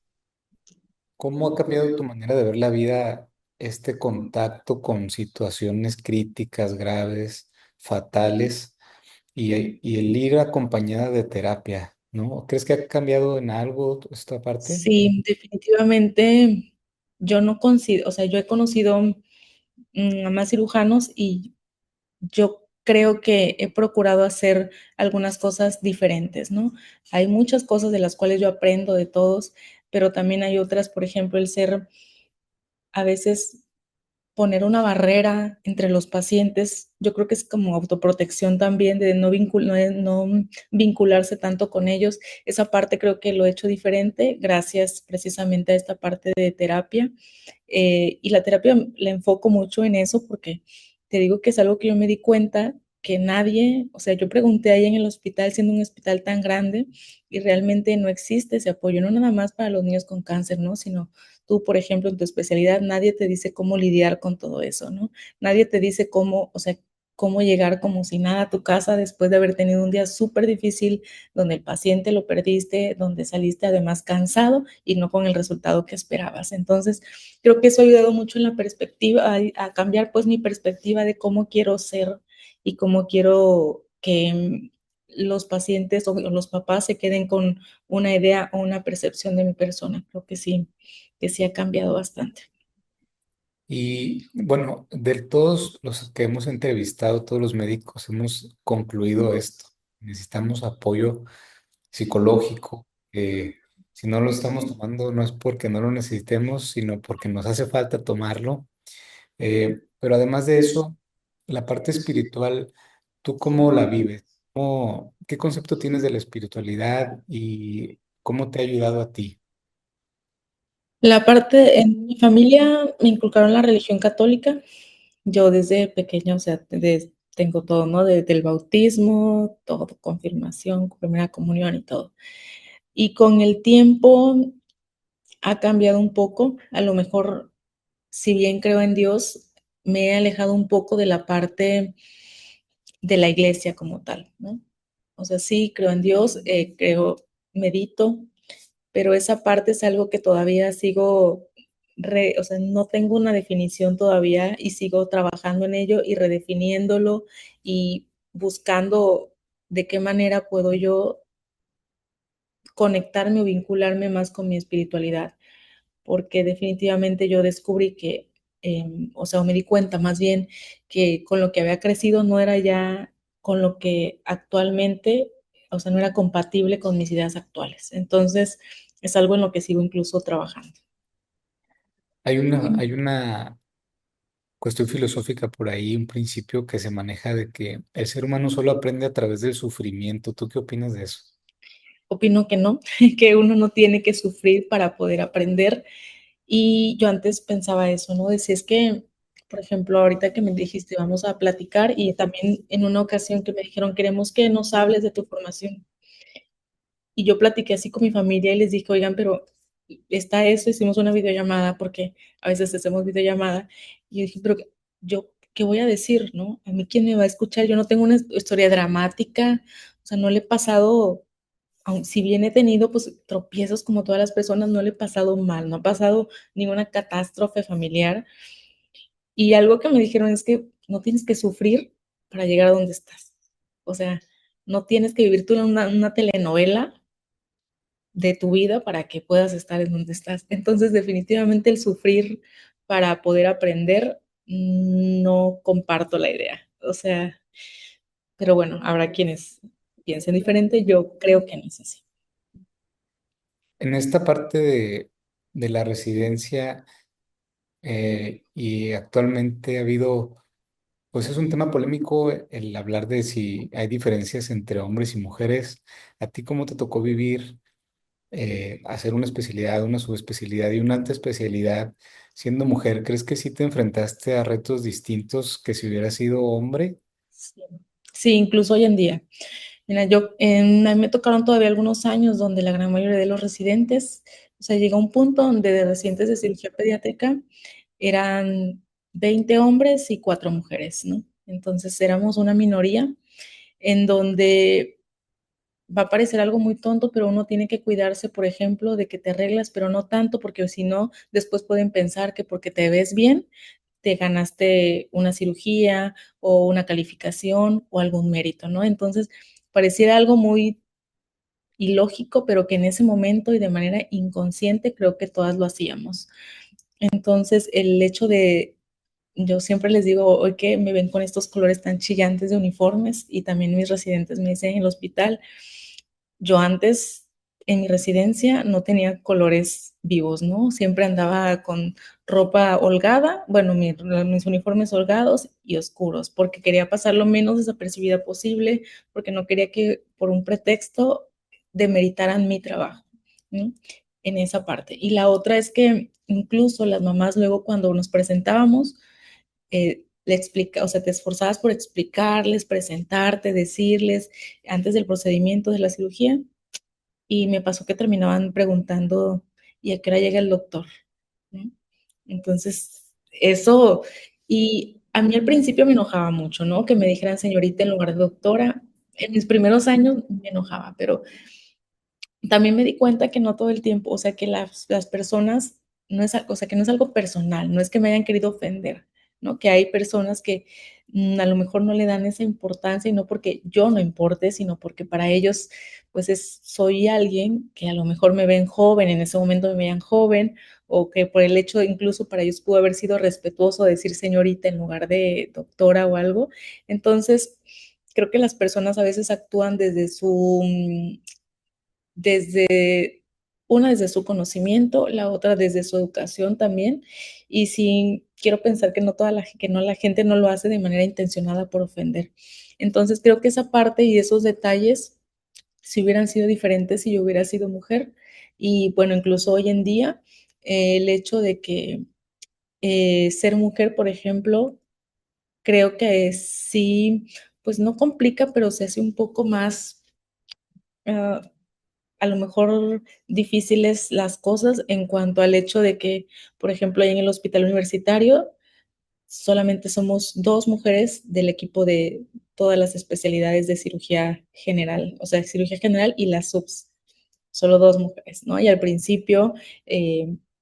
¿cómo ha cambiado tu manera de ver la vida, este contacto con situaciones críticas, graves, fatales, y el ir acompañada de terapia, ¿no? ¿Crees que ha cambiado en algo esta parte? Sí, definitivamente yo no considero, o sea, yo he conocido a más cirujanos y yo creo que he procurado hacer algunas cosas diferentes, ¿no? Hay muchas cosas de las cuales yo aprendo de todos, pero también hay otras, por ejemplo, el ser a veces poner una barrera entre los pacientes, yo creo que es como autoprotección también de no vincularse tanto con ellos. Esa parte creo que lo he hecho diferente gracias precisamente a esta parte de terapia. Y la terapia la enfoco mucho en eso porque te digo que es algo que yo me di cuenta que nadie, o sea, yo pregunté ahí en el hospital, siendo un hospital tan grande, y realmente no existe ese apoyo, no nada más para los niños con cáncer, ¿no? Sino tú, por ejemplo, en tu especialidad, nadie te dice cómo lidiar con todo eso, ¿no? Nadie te dice cómo, o sea, cómo llegar como si nada a tu casa después de haber tenido un día súper difícil, donde el paciente lo perdiste, donde saliste además cansado y no con el resultado que esperabas. Entonces, creo que eso ha ayudado mucho en la perspectiva, a cambiar pues mi perspectiva de cómo quiero ser y cómo quiero que los pacientes o los papás se queden con una idea o una percepción de mi persona. Creo que sí ha cambiado bastante. Y bueno, de todos los que hemos entrevistado, todos los médicos, hemos concluido esto. Necesitamos apoyo psicológico. Si no lo estamos tomando, no es porque no lo necesitemos, sino porque nos hace falta tomarlo. Pero además de eso, la parte espiritual, ¿tú cómo la vives? ¿Qué concepto tienes de la espiritualidad y cómo te ha ayudado a ti? La parte, en mi familia me inculcaron la religión católica. Yo desde pequeña, o sea, tengo todo, ¿no? Desde el bautismo, todo, confirmación, primera comunión y todo. Y con el tiempo ha cambiado un poco. A lo mejor, si bien creo en Dios, me he alejado un poco de la parte de la iglesia como tal, ¿no? O sea, sí, creo en Dios, medito, pero esa parte es algo que todavía sigo, o sea, no tengo una definición todavía y sigo trabajando en ello y redefiniéndolo y buscando de qué manera puedo yo conectarme o vincularme más con mi espiritualidad, porque definitivamente yo descubrí que, o sea, o me di cuenta más bien que con lo que había crecido no era ya con lo que actualmente, o sea, no era compatible con mis ideas actuales. Entonces, es algo en lo que sigo incluso trabajando. Hay una cuestión filosófica por ahí, un principio que se maneja de que el ser humano solo aprende a través del sufrimiento. ¿Tú qué opinas de eso? Opino que no, que uno no tiene que sufrir para poder aprender. Y yo antes pensaba eso, ¿no? Decía, es que, por ejemplo, ahorita que me dijiste, vamos a platicar, y también en una ocasión que me dijeron, queremos que nos hables de tu formación. Y yo platiqué así con mi familia y les dije, oigan, pero está eso, hicimos una videollamada, porque a veces hacemos videollamada, y yo dije, pero yo, ¿qué voy a decir, no? A mí, ¿quién me va a escuchar? Yo no tengo una historia dramática, o sea, no le he pasado, si bien he tenido pues tropiezos como todas las personas, no le he pasado mal, no ha pasado ninguna catástrofe familiar. Y algo que me dijeron es que no tienes que sufrir para llegar a donde estás. O sea, no tienes que vivir tú una telenovela de tu vida para que puedas estar en donde estás. Entonces, definitivamente el sufrir para poder aprender, no comparto la idea. O sea, pero bueno, habrá quienes piensen diferente, yo creo que no es así. En esta parte de la residencia y actualmente ha habido, pues es un tema polémico el hablar de si hay diferencias entre hombres y mujeres. ¿A ti cómo te tocó vivir hacer una especialidad, una subespecialidad y una alta especialidad siendo mujer? ¿Crees que sí te enfrentaste a retos distintos que si hubieras sido hombre? Sí, sí, incluso hoy en día. Mira, a mí me tocaron todavía algunos años donde la gran mayoría de los residentes, o sea, llegó un punto donde de residentes de cirugía pediátrica eran 20 hombres y 4 mujeres, ¿no? Entonces éramos una minoría en donde va a parecer algo muy tonto, pero uno tiene que cuidarse, por ejemplo, de que te arreglas, pero no tanto, porque si no, después pueden pensar que porque te ves bien, te ganaste una cirugía o una calificación o algún mérito, ¿no? Entonces, pareciera algo muy ilógico, pero que en ese momento y de manera inconsciente creo que todas lo hacíamos. Entonces, el hecho de, yo siempre les digo, hoy que me ven con estos colores tan chillantes de uniformes y también mis residentes me dicen en el hospital, yo antes en mi residencia no tenía colores vivos, ¿no? Siempre andaba con ropa holgada, bueno, mis uniformes holgados y oscuros, porque quería pasar lo menos desapercibida posible, porque no quería que por un pretexto demeritaran mi trabajo, ¿no? En esa parte. Y la otra es que incluso las mamás luego cuando nos presentábamos, le explica, o sea, te esforzabas por explicarles, presentarte, decirles antes del procedimiento de la cirugía, y me pasó que terminaban preguntando, ¿y a qué hora llega el doctor? ¿No? Entonces, eso, y a mí al principio me enojaba mucho, ¿no? Que me dijeran señorita en lugar de doctora. En mis primeros años me enojaba, pero también me di cuenta que no todo el tiempo, o sea, que las personas no es algo, o sea, que no es algo personal, no es que me hayan querido ofender, ¿no? Que hay personas que a lo mejor no le dan esa importancia y no porque yo no importe, sino porque para ellos, pues soy alguien que a lo mejor me ven joven, en ese momento me veían joven, o que por el hecho, incluso para ellos pudo haber sido respetuoso decir señorita en lugar de doctora o algo. Entonces, creo que las personas a veces actúan desde una desde su conocimiento, la otra desde su educación también, y sí quiero pensar que no que no la gente no lo hace de manera intencionada por ofender. Entonces creo que esa parte y esos detalles si hubieran sido diferentes si yo hubiera sido mujer y bueno, incluso hoy en día el hecho de que ser mujer, por ejemplo, creo que sí, pues no complica, pero se hace un poco más uh, a lo mejor difíciles las cosas en cuanto al hecho de que, por ejemplo, ahí en el hospital universitario solamente somos 2 mujeres del equipo de todas las especialidades de cirugía general, o sea, cirugía general y las subs, solo 2 mujeres, ¿no? Y al principio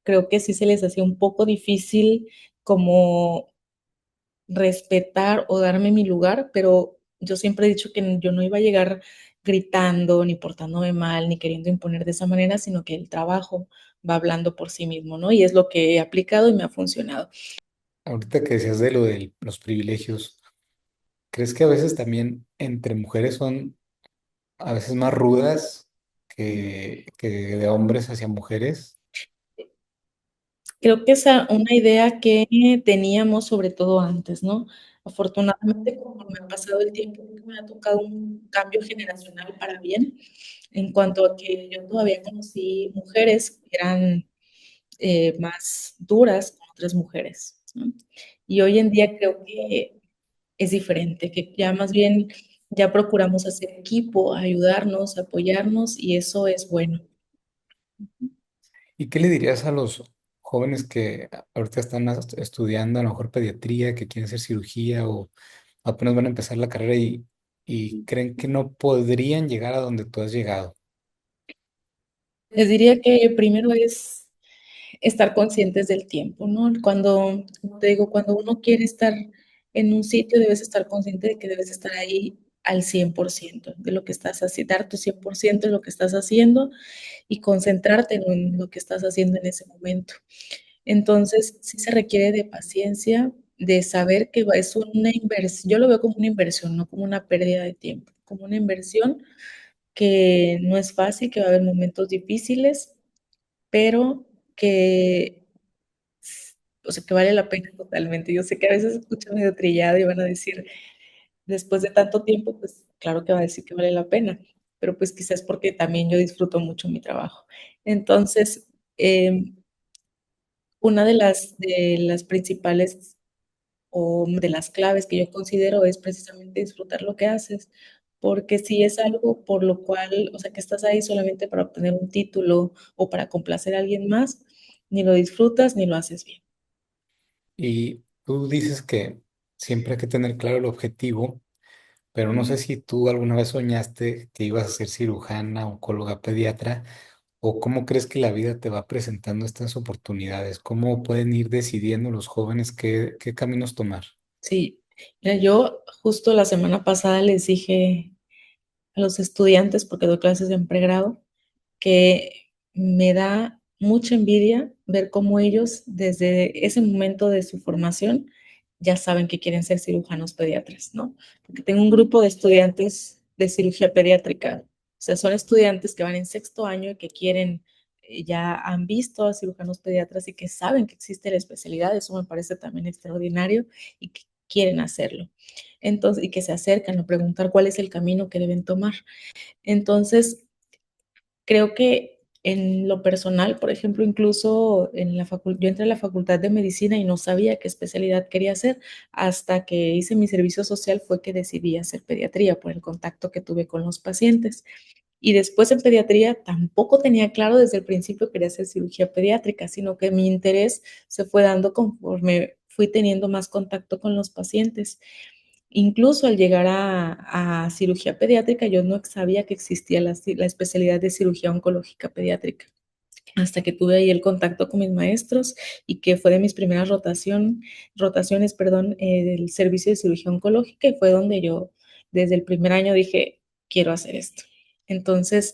creo que sí se les hacía un poco difícil como respetar o darme mi lugar, pero yo siempre he dicho que yo no iba a llegar gritando, ni portándome mal, ni queriendo imponer de esa manera, sino que el trabajo va hablando por sí mismo, ¿no? Y es lo que he aplicado y me ha funcionado. Ahorita que decías de lo de los privilegios, ¿crees que a veces también entre mujeres son a veces más rudas que de hombres hacia mujeres? Creo que es una idea que teníamos sobre todo antes, ¿no? Afortunadamente, conforme ha pasado el tiempo, creo que me ha tocado un cambio generacional para bien, en cuanto a que yo todavía conocí mujeres que eran más duras con otras mujeres, ¿no? Y hoy en día creo que es diferente, que ya más bien ya procuramos hacer equipo, ayudarnos, apoyarnos y eso es bueno. ¿Y qué le dirías a los jóvenes que ahorita están estudiando a lo mejor pediatría, que quieren hacer cirugía o apenas van a empezar la carrera y creen que no podrían llegar a donde tú has llegado? Les diría que primero es estar conscientes del tiempo, ¿no? Cuando, como te digo, cuando uno quiere estar en un sitio, debes estar consciente de que debes estar ahí al 100% de lo que estás haciendo, dar tu 100% de lo que estás haciendo y concentrarte en lo que estás haciendo en ese momento. Entonces, sí se requiere de paciencia, de saber que es una inversión, yo lo veo como una inversión, no como una pérdida de tiempo, como una inversión que no es fácil, que va a haber momentos difíciles, pero que, o sea, que vale la pena totalmente. Yo sé que a veces se escucha medio trillado y van a decir, después de tanto tiempo, pues claro que va a decir que vale la pena, pero pues quizás porque también yo disfruto mucho mi trabajo. Entonces, una de las principales o de las claves que yo considero es precisamente disfrutar lo que haces, porque si es algo por lo cual, o sea, que estás ahí solamente para obtener un título o para complacer a alguien más, ni lo disfrutas ni lo haces bien. Y tú dices que siempre hay que tener claro el objetivo, pero no sé si tú alguna vez soñaste que ibas a ser cirujana, oncóloga, pediatra, o cómo crees que la vida te va presentando estas oportunidades, cómo pueden ir decidiendo los jóvenes qué caminos tomar. Sí, mira, yo justo la semana pasada les dije a los estudiantes, porque doy clases en pregrado, que me da mucha envidia ver cómo ellos, desde ese momento de su formación, ya saben que quieren ser cirujanos pediatras, ¿no? Porque tengo un grupo de estudiantes de cirugía pediátrica, o sea, son estudiantes que van en sexto año y que quieren, ya han visto a cirujanos pediatras y que saben que existe la especialidad, eso me parece también extraordinario y que quieren hacerlo. Entonces, y que se acercan a preguntar cuál es el camino que deben tomar. Entonces, creo que en lo personal, por ejemplo, incluso en la yo entré a la facultad de medicina y no sabía qué especialidad quería hacer. Hasta que hice mi servicio social fue que decidí hacer pediatría por el contacto que tuve con los pacientes. Y después en pediatría tampoco tenía claro desde el principio que quería hacer cirugía pediátrica, sino que mi interés se fue dando conforme fui teniendo más contacto con los pacientes. Incluso al llegar a cirugía pediátrica, yo no sabía que existía la especialidad de cirugía oncológica pediátrica, hasta que tuve ahí el contacto con mis maestros y que fue de mis primeras rotaciones, perdón, del servicio de cirugía oncológica, y fue donde yo desde el primer año dije, quiero hacer esto. Entonces,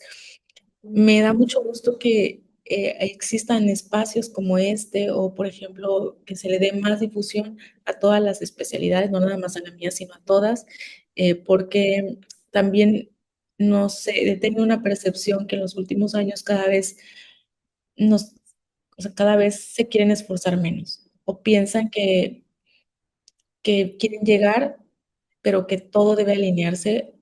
me da mucho gusto que existan espacios como este, o por ejemplo, que se le dé más difusión a todas las especialidades, no nada más a la mía, sino a todas, porque también, no sé, he tenido una percepción que en los últimos años cada vez nos, o sea, cada vez se quieren esforzar menos o piensan que quieren llegar, pero que todo debe alinearse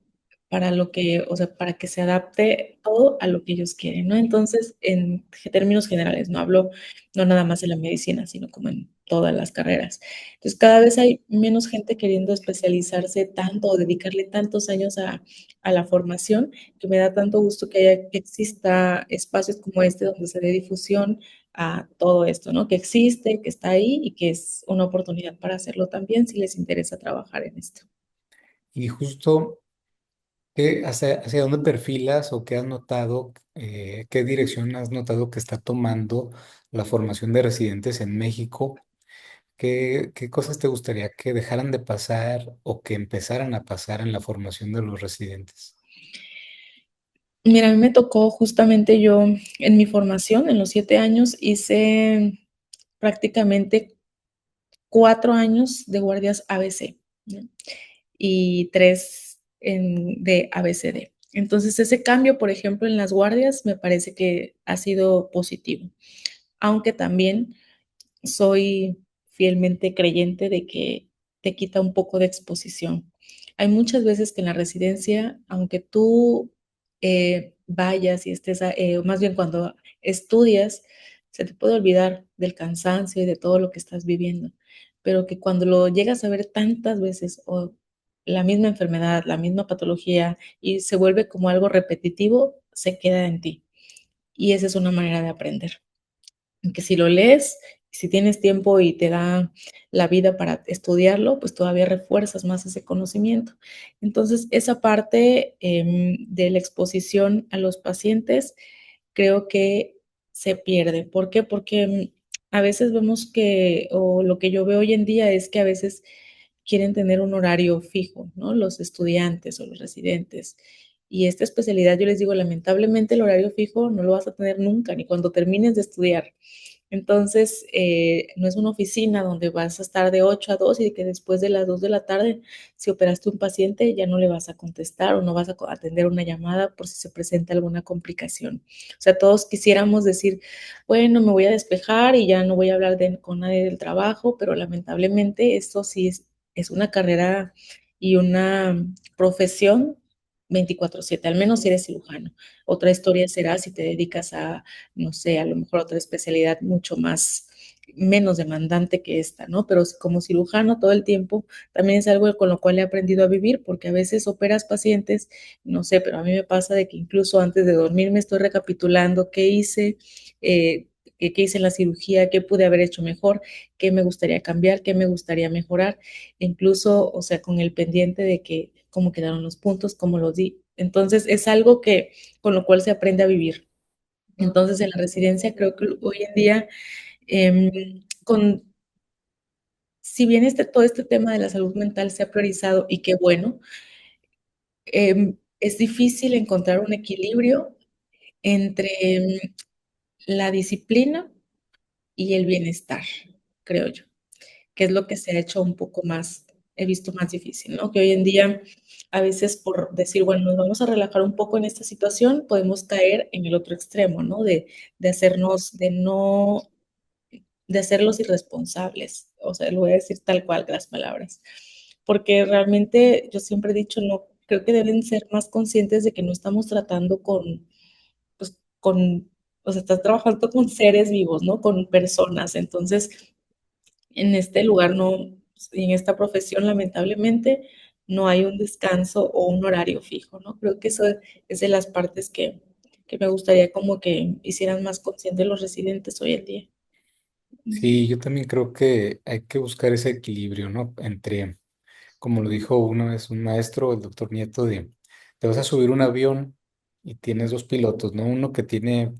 para lo que, o sea, para que se adapte todo a lo que ellos quieren, ¿no? Entonces, en términos generales, no hablo no nada más en la medicina, sino como en todas las carreras. Entonces, cada vez hay menos gente queriendo especializarse tanto o dedicarle tantos años a la formación, que me da tanto gusto que exista espacios como este donde se dé difusión a todo esto, ¿no? Que existe, que está ahí y que es una oportunidad para hacerlo también si les interesa trabajar en esto. Y justo, hacia dónde perfilas o qué has notado, qué dirección has notado que está tomando la formación de residentes en México? ¿Qué cosas te gustaría que dejaran de pasar o que empezaran a pasar en la formación de los residentes? Mira, a mí me tocó justamente yo en mi formación, en los 7 años, hice prácticamente 4 años de guardias ABC, ¿no? Y 3 de ABCD. Entonces, ese cambio, por ejemplo, en las guardias me parece que ha sido positivo, aunque también soy fielmente creyente de que te quita un poco de exposición. Hay muchas veces que en la residencia, aunque tú vayas y estés, más bien cuando estudias, se te puede olvidar del cansancio y de todo lo que estás viviendo, pero que cuando lo llegas a ver tantas veces o la misma enfermedad, la misma patología y se vuelve como algo repetitivo, se queda en ti. Y esa es una manera de aprender. que si lo lees, si tienes tiempo y te da la vida para estudiarlo, pues todavía refuerzas más ese conocimiento. Entonces, esa parte de la exposición a los pacientes creo que se pierde. ¿Por qué? Porque a veces vemos que, o lo que yo veo hoy en día es que a veces quieren tener un horario fijo, ¿no? Los estudiantes o los residentes. Y esta especialidad, yo les digo, lamentablemente el horario fijo no lo vas a tener nunca, ni cuando termines de estudiar. Entonces, no es una oficina donde vas a estar de 8 a 2 y de que después de las 2 de la tarde, si operaste un paciente, ya no le vas a contestar o no vas a atender una llamada por si se presenta alguna complicación. O sea, todos quisiéramos decir, bueno, me voy a despejar y ya no voy a hablar con nadie del trabajo, pero lamentablemente esto sí es una carrera y una profesión 24/7, al menos si eres cirujano. Otra historia será si te dedicas a, no sé, a lo mejor otra especialidad mucho más, menos demandante que esta, ¿no? Pero como cirujano todo el tiempo también es algo con lo cual he aprendido a vivir, porque a veces operas pacientes, no sé, pero a mí me pasa de que incluso antes de dormir me estoy recapitulando qué hice, qué hice en la cirugía, qué pude haber hecho mejor, qué me gustaría cambiar, qué me gustaría mejorar, e incluso, o sea, con el pendiente de que cómo quedaron los puntos, cómo los di. Entonces, es algo que con lo cual se aprende a vivir. Entonces, en la residencia creo que hoy en día, con, si bien todo este tema de la salud mental se ha priorizado y qué bueno, es difícil encontrar un equilibrio entre la disciplina y el bienestar, creo yo, que es lo que se ha hecho un poco más, he visto más difícil, ¿no? Que hoy en día, a veces por decir, bueno, nos vamos a relajar un poco en esta situación, podemos caer en el otro extremo, ¿no? De hacernos, de no, de hacerlos irresponsables. O sea, lo voy a decir tal cual las palabras. Porque realmente yo siempre he dicho, no, creo que deben ser más conscientes de que no estamos tratando con, pues, con, o sea, estás trabajando con seres vivos, ¿no? Con personas. Entonces, en este lugar no, en esta profesión lamentablemente no hay un descanso o un horario fijo, ¿no? Creo que eso es de las partes que me gustaría como que hicieran más conscientes los residentes hoy en día. Sí, yo también creo que hay que buscar ese equilibrio, ¿no? Entre, como lo dijo una vez un maestro, el doctor Nieto, de, te vas a subir un avión y tienes dos pilotos, ¿no? Uno que tiene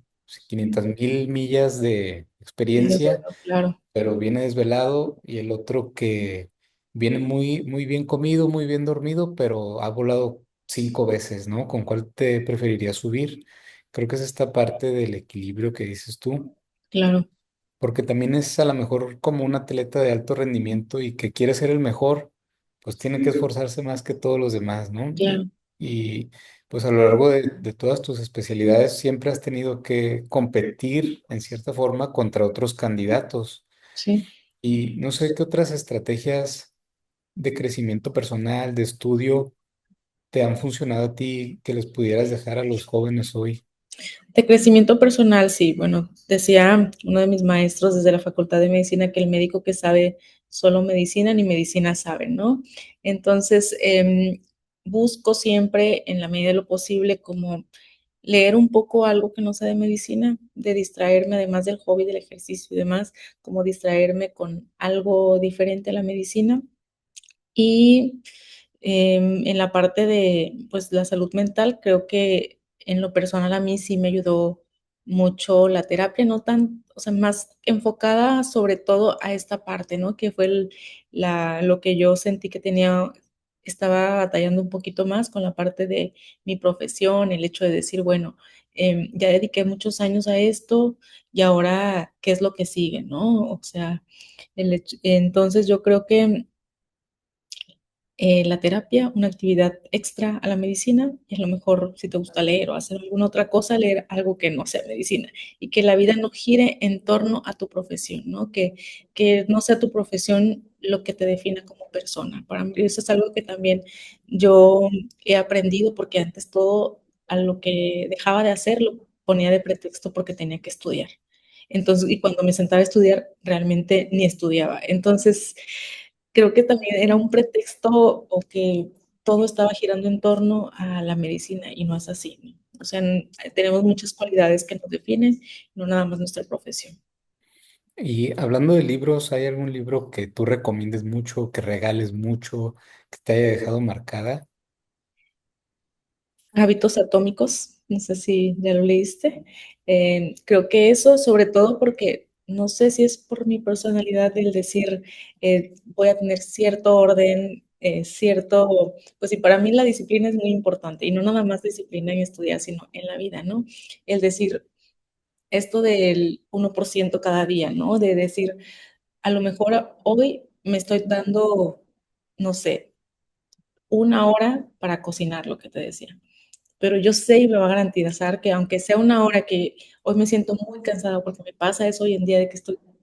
500,000 millas de De experiencia, vuelo, claro, pero viene desvelado, y el otro que viene muy, muy bien comido, muy bien dormido, pero ha volado 5 veces, ¿no? ¿Con cuál te preferirías subir? Creo que es esta parte del equilibrio que dices tú, claro, porque también es a lo mejor como un atleta de alto rendimiento y que quiere ser el mejor, pues tiene que esforzarse más que todos los demás, ¿no? claro, Y pues a lo largo de todas tus especialidades siempre has tenido que competir en cierta forma contra otros candidatos. sí. Y no sé qué otras estrategias de crecimiento personal, de estudio, te han funcionado a ti que les pudieras dejar a los jóvenes hoy. De crecimiento personal, sí. Bueno, decía uno de mis maestros desde la Facultad de Medicina que el médico que sabe solo medicina, ni medicina sabe, ¿no? Entonces, busco siempre, en la medida de lo posible, como leer un poco algo que no sea de medicina, de distraerme, además del hobby del ejercicio y demás, como distraerme con algo diferente a la medicina. Y en la parte de, pues, la salud mental, creo que en lo personal a mí sí me ayudó mucho la terapia, no tan, o sea, más enfocada sobre todo a esta parte, ¿no? Que fue lo que yo sentí que tenía, estaba batallando un poquito más con la parte de mi profesión, el hecho de decir, bueno, ya dediqué muchos años a esto y ahora, ¿qué es lo que sigue, no? O sea, entonces yo creo que la terapia, una actividad extra a la medicina, y a lo mejor si te gusta leer o hacer alguna otra cosa, leer algo que no sea medicina y que la vida no gire en torno a tu profesión, ¿no? Que no sea tu profesión lo que te defina como persona. Para mí eso es algo que también yo he aprendido porque antes todo a lo que dejaba de hacer lo ponía de pretexto porque tenía que estudiar. Entonces, y cuando me sentaba a estudiar, realmente ni estudiaba. Entonces, creo que también era un pretexto o que todo estaba girando en torno a la medicina y no es así, ¿no? O sea, tenemos muchas cualidades que nos definen, no nada más nuestra profesión. Y hablando de libros, ¿hay algún libro que tú recomiendes mucho, que regales mucho, que te haya dejado marcada? Hábitos atómicos, no sé si ya lo leíste. Creo que eso, sobre todo porque no sé si es por mi personalidad el decir, voy a tener cierto orden, cierto, pues sí, para mí la disciplina es muy importante y no nada más disciplina en estudiar, sino en la vida, ¿no? El decir esto del 1% cada día, ¿no? De decir, a lo mejor hoy me estoy dando, no sé, una hora para cocinar, lo que te decía, pero yo sé y me va a garantizar que aunque sea una hora que hoy me siento muy cansada, porque me pasa eso hoy en día de que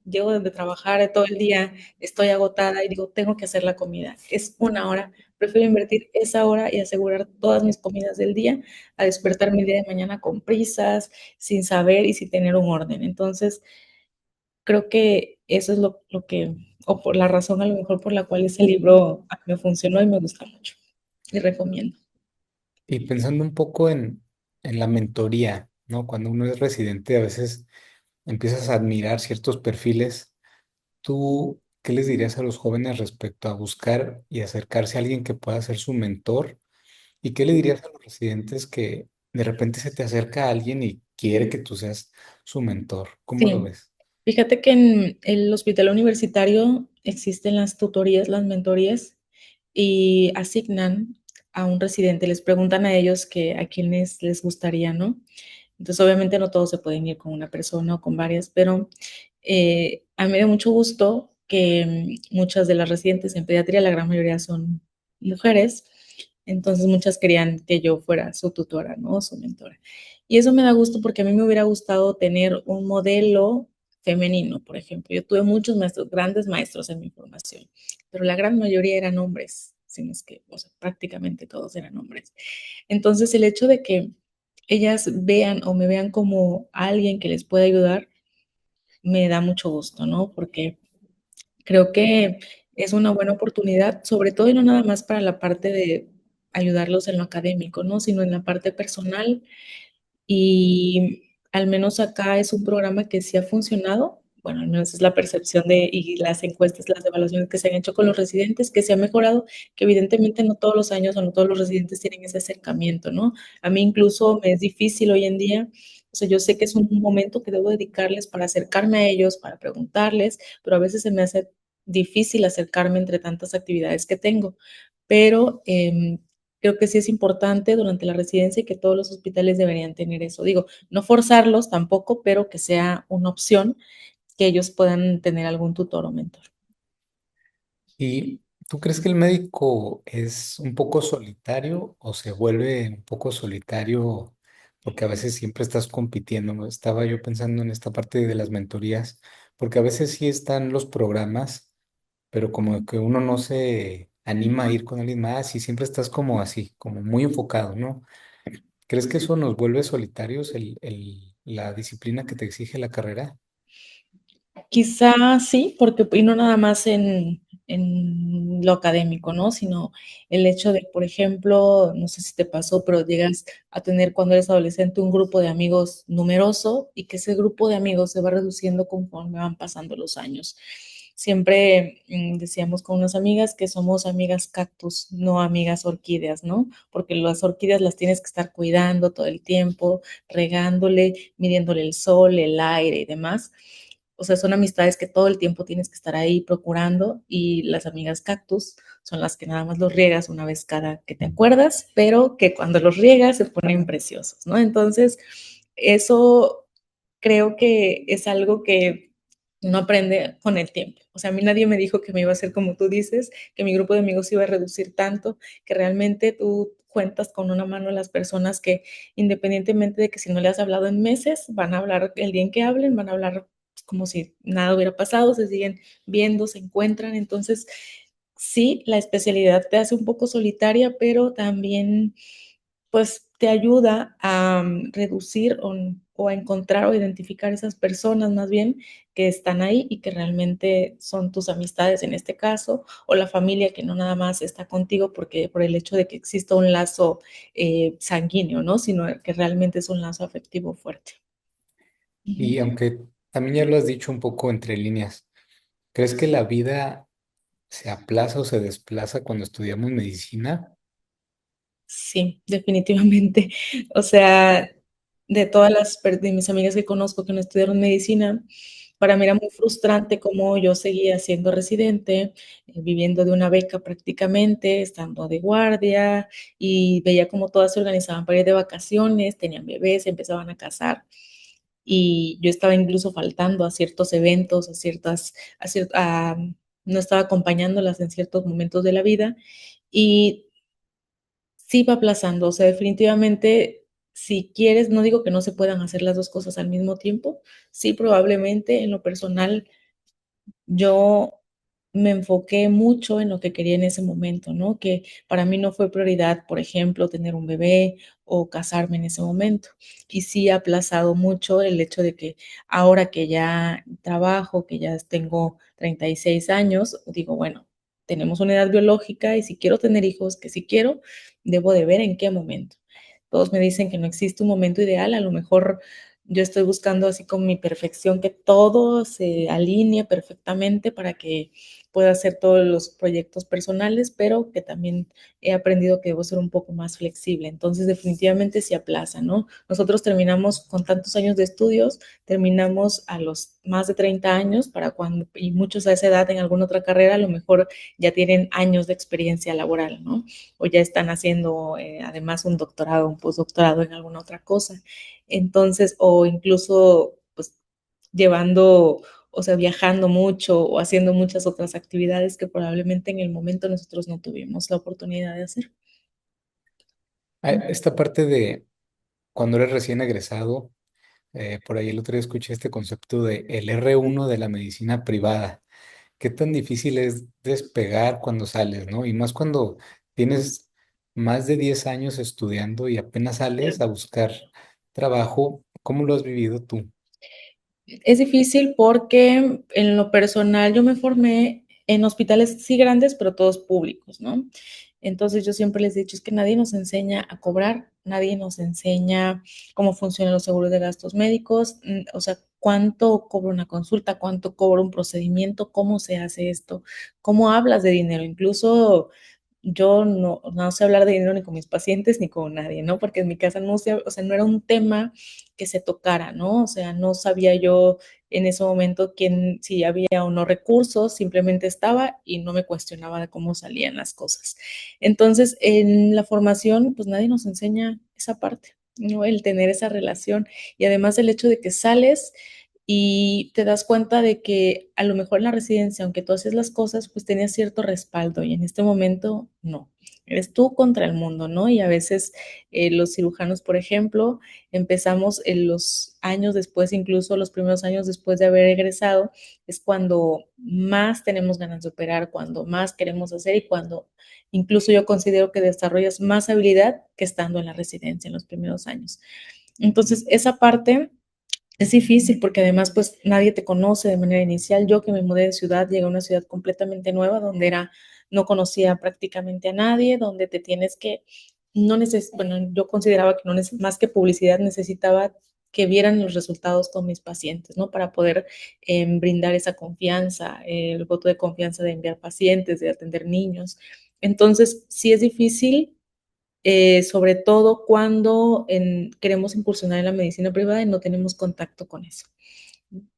llego de trabajar todo el día, estoy agotada y digo, tengo que hacer la comida. Es una hora, prefiero invertir esa hora y asegurar todas mis comidas del día a despertarme el día de mañana con prisas, sin saber y sin tener un orden. Entonces, creo que eso es lo que, o por la razón a lo mejor por la cual ese libro a mí me funcionó y me gusta mucho y recomiendo. Y pensando un poco en la mentoría, ¿no? Cuando uno es residente, a veces empiezas a admirar ciertos perfiles. ¿Tú qué les dirías a los jóvenes respecto a buscar y acercarse a alguien que pueda ser su mentor? ¿Y qué le dirías a los residentes que de repente se te acerca alguien y quiere que tú seas su mentor? ¿Cómo lo Sí, ves? fíjate que en el hospital universitario existen las tutorías, las mentorías, y asignan a un residente, les preguntan a ellos que a quiénes les gustaría, ¿no? Entonces, obviamente no todos se pueden ir con una persona o con varias, pero a mí me da mucho gusto que muchas de las residentes en pediatría, la gran mayoría son mujeres, entonces muchas querían que yo fuera su tutora, ¿no? Su mentora. Y eso me da gusto porque a mí me hubiera gustado tener un modelo femenino, por ejemplo. Yo tuve muchos maestros, grandes maestros en mi formación, pero la gran mayoría eran hombres, si no es que, o sea, prácticamente todos eran hombres. Entonces, el hecho de que ellas vean o me vean como alguien que les puede ayudar, me da mucho gusto, ¿no? Porque creo que es una buena oportunidad, sobre todo y no nada más para la parte de ayudarlos en lo académico, ¿no? Sino en la parte personal y al menos acá es un programa que sí ha funcionado. Bueno, al menos es la percepción de y las encuestas, las evaluaciones que se han hecho con los residentes, que se ha mejorado, que evidentemente no todos los años o no todos los residentes tienen ese acercamiento, ¿no? A mí incluso me es difícil hoy en día, o sea, yo sé que es un momento que debo dedicarles para acercarme a ellos, para preguntarles, pero a veces se me hace difícil acercarme entre tantas actividades que tengo. Pero creo que sí es importante durante la residencia y que todos los hospitales deberían tener eso. Digo, no forzarlos tampoco, pero que sea una opción que ellos puedan tener algún tutor o mentor. ¿Y tú crees que el médico es un poco solitario o se vuelve un poco solitario porque a veces siempre estás compitiendo, ¿no? Estaba yo pensando en esta parte de las mentorías, porque a veces sí están los programas, pero como que uno no se anima a ir con alguien más y siempre estás como así, como muy enfocado, ¿no? ¿Crees que eso nos vuelve solitarios, la disciplina que te exige la carrera? Quizá sí, porque y no nada más en lo académico, ¿no? Sino el hecho de, por ejemplo, no sé si te pasó, pero llegas a tener cuando eres adolescente un grupo de amigos numeroso y que ese grupo de amigos se va reduciendo conforme van pasando los años. Siempre decíamos con unas amigas que somos amigas cactus, no amigas orquídeas, ¿no? Porque las orquídeas las tienes que estar cuidando todo el tiempo, regándole, midiéndole el sol, el aire y demás. O sea, son amistades que todo el tiempo tienes que estar ahí procurando y las amigas cactus son las que nada más los riegas una vez cada que te acuerdas, pero que cuando los riegas se ponen preciosos, ¿no? Entonces, eso creo que es algo que uno aprende con el tiempo. O sea, a mí nadie me dijo que me iba a hacer como tú dices, que mi grupo de amigos iba a reducir tanto, que realmente tú cuentas con una mano a las personas que independientemente de que si no le has hablado en meses, van a hablar el día en que hablen, van a hablar como si nada hubiera pasado, se siguen viendo, se encuentran. Entonces, sí, la especialidad te hace un poco solitaria, pero también pues te ayuda a reducir o a encontrar o identificar esas personas más bien que están ahí y que realmente son tus amistades en este caso, o la familia que no nada más está contigo porque por el hecho de que exista un lazo sanguíneo, ¿no? Sino que realmente es un lazo afectivo fuerte. Y Ujú. aunque también ya lo has dicho un poco entre líneas. ¿Crees que la vida se aplaza o se desplaza cuando estudiamos medicina? Sí, definitivamente. O sea, de todas de mis amigas que conozco que no estudiaron medicina, para mí era muy frustrante cómo yo seguía siendo residente, viviendo de una beca prácticamente, estando de guardia, y veía cómo todas se organizaban para ir de vacaciones, tenían bebés, se empezaban a casar, y yo estaba incluso faltando a ciertos eventos, a cier- a- no estaba acompañándolas en ciertos momentos de la vida, y sí va aplazando, o sea, definitivamente, si quieres, no digo que no se puedan hacer las 2 cosas al mismo tiempo, sí, probablemente, en lo personal, yo me enfoqué mucho en lo que quería en ese momento, ¿no? Que para mí no fue prioridad, por ejemplo, tener un bebé o casarme en ese momento. Y sí ha aplazado mucho el hecho de que ahora que ya trabajo, que ya tengo 36 años, digo, bueno, tenemos una edad biológica y si quiero tener hijos, que si quiero, debo de ver en qué momento. Todos me dicen que no existe un momento ideal, a lo mejor yo estoy buscando así con mi perfección que todo se alinee perfectamente para que pueda hacer todos los proyectos personales, pero que también he aprendido que debo ser un poco más flexible. Entonces, definitivamente se aplaza, ¿no? Nosotros terminamos con tantos años de estudios, terminamos a los más de 30 años para cuando, y muchos a esa edad en alguna otra carrera, a lo mejor ya tienen años de experiencia laboral, ¿no? O ya están haciendo además un doctorado, un postdoctorado en alguna otra cosa. Entonces, o incluso, pues, llevando, o sea, viajando mucho o haciendo muchas otras actividades que probablemente en el momento nosotros no tuvimos la oportunidad de hacer. Esta parte de cuando eres recién egresado, por ahí el otro día escuché este concepto de el R1 de la medicina privada. ¿Qué tan difícil es despegar cuando sales, ¿no? Y más cuando tienes más de 10 años estudiando y apenas sales a buscar trabajo. ¿Cómo lo has vivido tú? Es difícil porque en lo personal yo me formé en hospitales sí grandes, pero todos públicos, ¿no? Entonces yo siempre les he dicho, es que nadie nos enseña a cobrar, nadie nos enseña cómo funcionan los seguros de gastos médicos, o sea, cuánto cobra una consulta, cuánto cobra un procedimiento, cómo se hace esto, cómo hablas de dinero. Incluso yo no sé hablar de dinero ni con mis pacientes ni con nadie, ¿no? Porque en mi casa no se, o sea, no era un tema que se tocara, ¿no? O sea, no sabía yo en ese momento quién, si había o no recursos, simplemente estaba y no me cuestionaba de cómo salían las cosas. Entonces, en la formación, pues nadie nos enseña esa parte, ¿no? El tener esa relación y además el hecho de que sales y te das cuenta de que a lo mejor en la residencia, aunque tú haces las cosas, pues tenías cierto respaldo y en este momento no. Eres tú contra el mundo, ¿no? Y a veces los cirujanos, por ejemplo, empezamos en los años después, incluso los primeros años después de haber egresado, es cuando más tenemos ganas de operar, cuando más queremos hacer y cuando incluso yo considero que desarrollas más habilidad que estando en la residencia en los primeros años. Entonces, esa parte es difícil porque además pues nadie te conoce de manera inicial. Yo que me mudé de ciudad, llegué a una ciudad completamente nueva donde no conocía prácticamente a nadie, donde te tienes que, no neces bueno, yo consideraba que no más que publicidad necesitaba que vieran los resultados con mis pacientes, ¿no? Para poder brindar esa confianza, el voto de confianza de enviar pacientes, de atender niños. Entonces, sí es difícil, sobre todo cuando queremos incursionar en la medicina privada y no tenemos contacto con eso.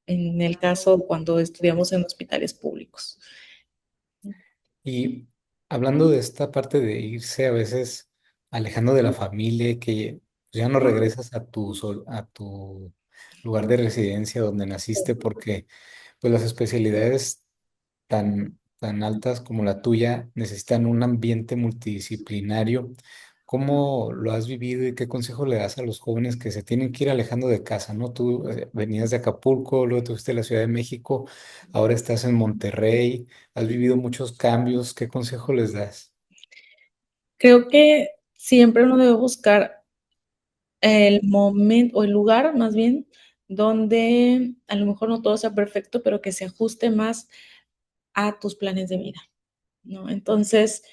En el caso cuando estudiamos en hospitales públicos. Y hablando de esta parte de irse a veces alejando de la familia, que ya no regresas a a tu lugar de residencia donde naciste, porque pues las especialidades tan altas como la tuya necesitan un ambiente multidisciplinario. ¿Cómo lo has vivido y qué consejo le das a los jóvenes que se tienen que ir alejando de casa, ¿no? Tú venías de Acapulco, luego te fuiste a la Ciudad de México, ahora estás en Monterrey, has vivido muchos cambios. ¿Qué consejo les das? Creo que siempre uno debe buscar el momento o el lugar más bien donde a lo mejor no todo sea perfecto, pero que se ajuste más a tus planes de vida, ¿no? Entonces,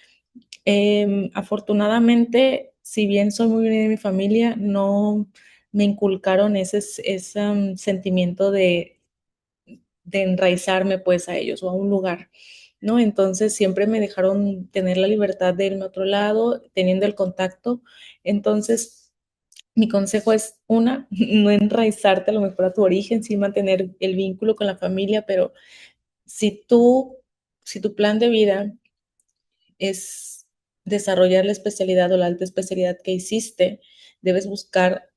afortunadamente, si bien soy muy unida de mi familia, no me inculcaron ese sentimiento de de enraizarme pues a ellos o a un lugar, ¿no? Entonces siempre me dejaron tener la libertad de irme a otro lado, teniendo el contacto. Entonces, mi consejo es una, no enraizarte a lo mejor a tu origen, sí mantener el vínculo con la familia, pero si tú, si tu plan de vida es desarrollar la especialidad o la alta especialidad que hiciste, debes buscar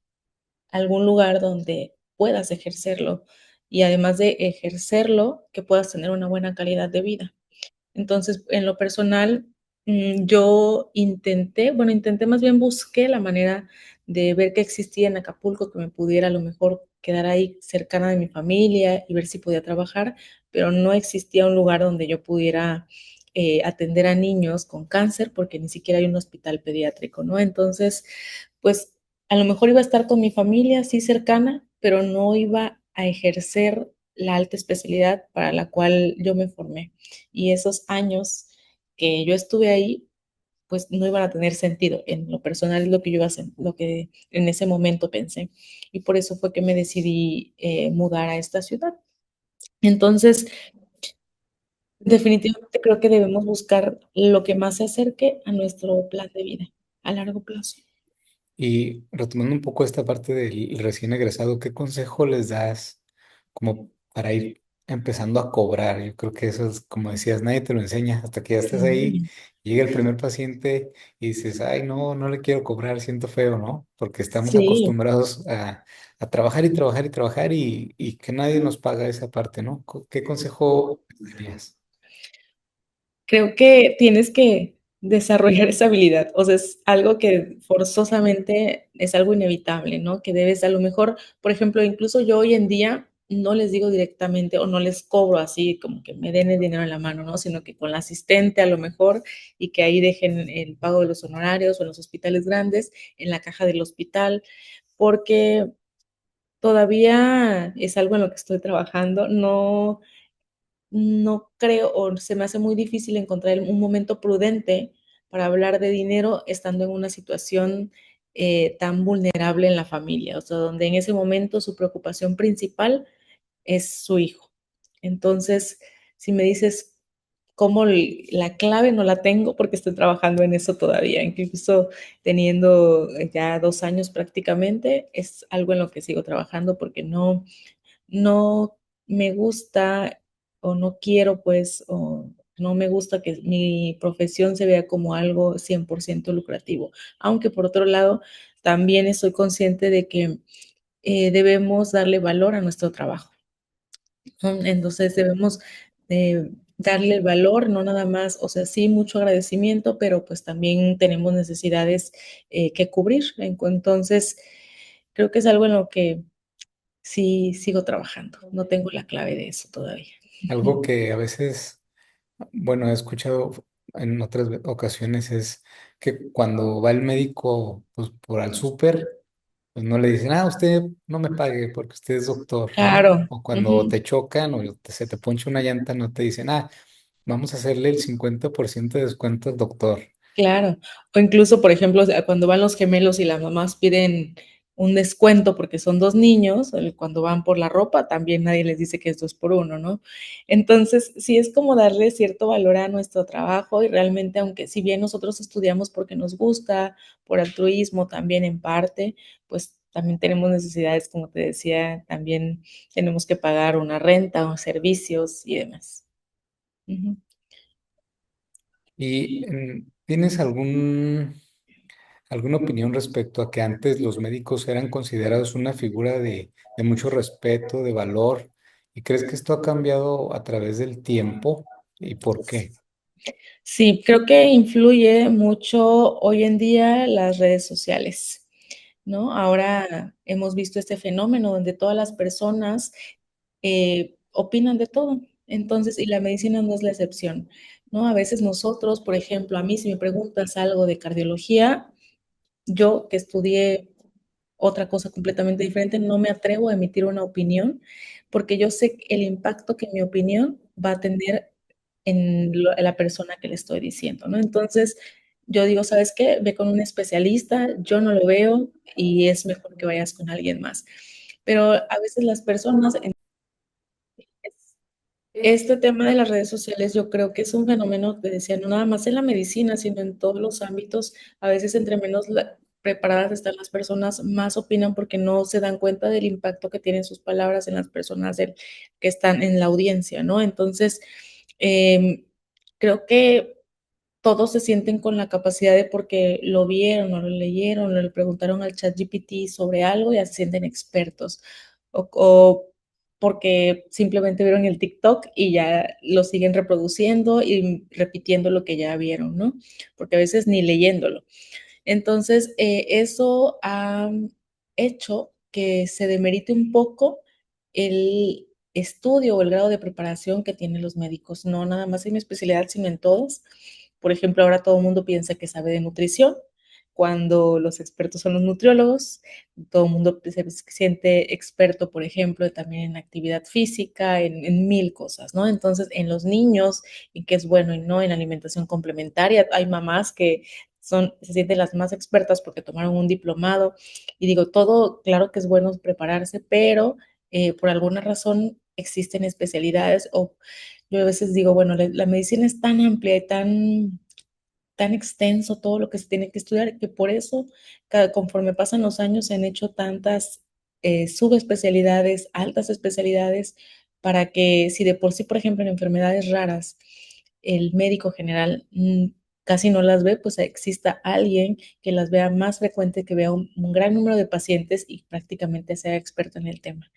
algún lugar donde puedas ejercerlo y además de ejercerlo, que puedas tener una buena calidad de vida. Entonces, en lo personal, yo intenté, bueno, intenté más bien busqué la manera de ver qué existía en Acapulco, que me pudiera a lo mejor quedar ahí cercana de mi familia y ver si podía trabajar, pero no existía un lugar donde yo pudiera atender a niños con cáncer porque ni siquiera hay un hospital pediátrico, ¿no? Entonces, pues a lo mejor iba a estar con mi familia, sí cercana, pero no iba a ejercer la alta especialidad para la cual yo me formé. Y esos años que yo estuve ahí, pues no iban a tener sentido. En lo personal es lo que yo iba a hacer, lo que en ese momento pensé. Y por eso fue que me decidí mudar a esta ciudad. Entonces, definitivamente creo que debemos buscar lo que más se acerque a nuestro plan de vida a largo plazo. Y retomando un poco esta parte del recién egresado, ¿qué consejo les das como para ir empezando a cobrar? Yo creo que eso es, como decías, nadie te lo enseña hasta que ya estés ahí, Sí, llega el primer paciente y dices, ay, no, no le quiero cobrar, siento feo, ¿no? Porque estamos sí, acostumbrados a trabajar y trabajar y trabajar y que nadie nos paga esa parte, ¿no? ¿Qué consejo darías? creo que tienes que desarrollar esa habilidad, o sea, es algo que forzosamente es algo inevitable, ¿no? Que debes a lo mejor, por ejemplo, incluso yo hoy en día no les digo directamente o no les cobro así como que me den el dinero en la mano, ¿no? Sino que con la asistente a lo mejor y que ahí dejen el pago de los honorarios o en los hospitales grandes en la caja del hospital, porque todavía es algo en lo que estoy trabajando, no creo o se me hace muy difícil encontrar un momento prudente para hablar de dinero estando en una situación tan vulnerable en la familia, o sea, donde en ese momento su preocupación principal es su hijo. Entonces, si me dices cómo la clave no la tengo porque estoy trabajando en eso todavía, incluso teniendo ya 2 años prácticamente, es algo en lo que sigo trabajando porque no me gusta o no quiero, pues, o no me gusta que mi profesión se vea como algo 100% lucrativo. Aunque por otro lado, también estoy consciente de que debemos darle valor a nuestro trabajo. Entonces debemos darle el valor, no nada más, o sea, sí, mucho agradecimiento, pero pues también tenemos necesidades que cubrir. Entonces, creo que es algo en lo que sí, sigo trabajando. No tengo la clave de eso todavía. Algo que a veces, bueno, he escuchado en otras ocasiones es que cuando va el médico pues, por al súper, pues no le dicen, usted no me pague porque usted es doctor, ¿no? Claro. O cuando Ujú. te chocan o se te poncha una llanta, no te dicen, vamos a hacerle el 50% de descuento al doctor. Claro. O incluso, por ejemplo, o sea, cuando van los gemelos y las mamás piden un descuento porque son 2 niños, cuando van por la ropa, también nadie les dice que es 2 por uno, ¿no? Entonces, sí es como darle cierto valor a nuestro trabajo y realmente, aunque si bien nosotros estudiamos porque nos gusta, por altruismo también en parte, pues también tenemos necesidades, como te decía, también tenemos que pagar una renta o servicios y demás. Ujú. ¿Y tienes alguna opinión respecto a que antes los médicos eran considerados una figura de mucho respeto, de valor? ¿Y crees que esto ha cambiado a través del tiempo? ¿Y por qué? Sí, creo que influye mucho hoy en día las redes sociales, ¿no? Ahora hemos visto este fenómeno donde todas las personas opinan de todo. Entonces, y la medicina no es la excepción, ¿no? A veces nosotros, por ejemplo, a mí si me preguntas algo de cardiología, yo que estudié otra cosa completamente diferente, no me atrevo a emitir una opinión porque yo sé el impacto que mi opinión va a tener en la persona que le estoy diciendo, ¿no? Entonces, yo digo, ¿sabes qué? Ve con un especialista, yo no lo veo y es mejor que vayas con alguien más. Pero a veces las personas Este tema de las redes sociales yo creo que es un fenómeno que decía, no nada más en la medicina, sino en todos los ámbitos. A veces entre menos preparadas están las personas, más opinan porque no se dan cuenta del impacto que tienen sus palabras en las personas que están en la audiencia, ¿no? Entonces, eh, creo que todos se sienten con la capacidad de porque lo vieron o lo leyeron o le preguntaron al chat GPT sobre algo, ya se sienten expertos. O porque simplemente vieron el TikTok y ya lo siguen reproduciendo y repitiendo lo que ya vieron, ¿no? Porque a veces ni leyéndolo. Entonces, eso ha hecho que se demerite un poco el estudio o el grado de preparación que tienen los médicos, no nada más en mi especialidad, sino en todas. Por ejemplo, ahora todo el mundo piensa que sabe de nutrición, cuando los expertos son los nutriólogos, todo el mundo se siente experto, por ejemplo, también en actividad física, en mil cosas, ¿no? Entonces, en los niños, en qué es bueno y no, en alimentación complementaria, hay mamás que se sienten las más expertas porque tomaron un diplomado y digo, todo, claro que es bueno prepararse, pero por alguna razón existen especialidades o yo a veces digo, bueno, la medicina es tan amplia y tan extenso todo lo que se tiene que estudiar, que por eso, conforme pasan los años, se han hecho tantas subespecialidades, altas especialidades, para que si de por sí, por ejemplo, en enfermedades raras, el médico general casi no las ve, pues exista alguien que las vea más frecuente, que vea un gran número de pacientes y prácticamente sea experto en el tema.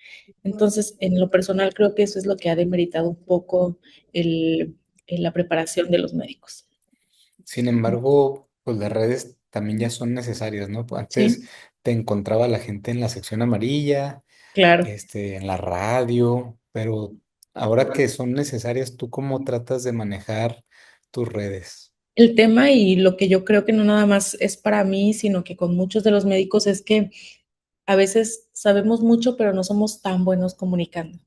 Entonces, en lo personal, creo que eso es lo que ha demeritado un poco el, la preparación de los médicos. Sin embargo, pues las redes también ya son necesarias, ¿no? Antes Sí, te encontraba la gente en la sección amarilla, claro. en la radio, pero ahora que son necesarias, ¿tú cómo tratas de manejar tus redes? El tema y lo que yo creo que no nada más es para mí, sino que con muchos de los médicos es que a veces sabemos mucho, pero no somos tan buenos comunicando.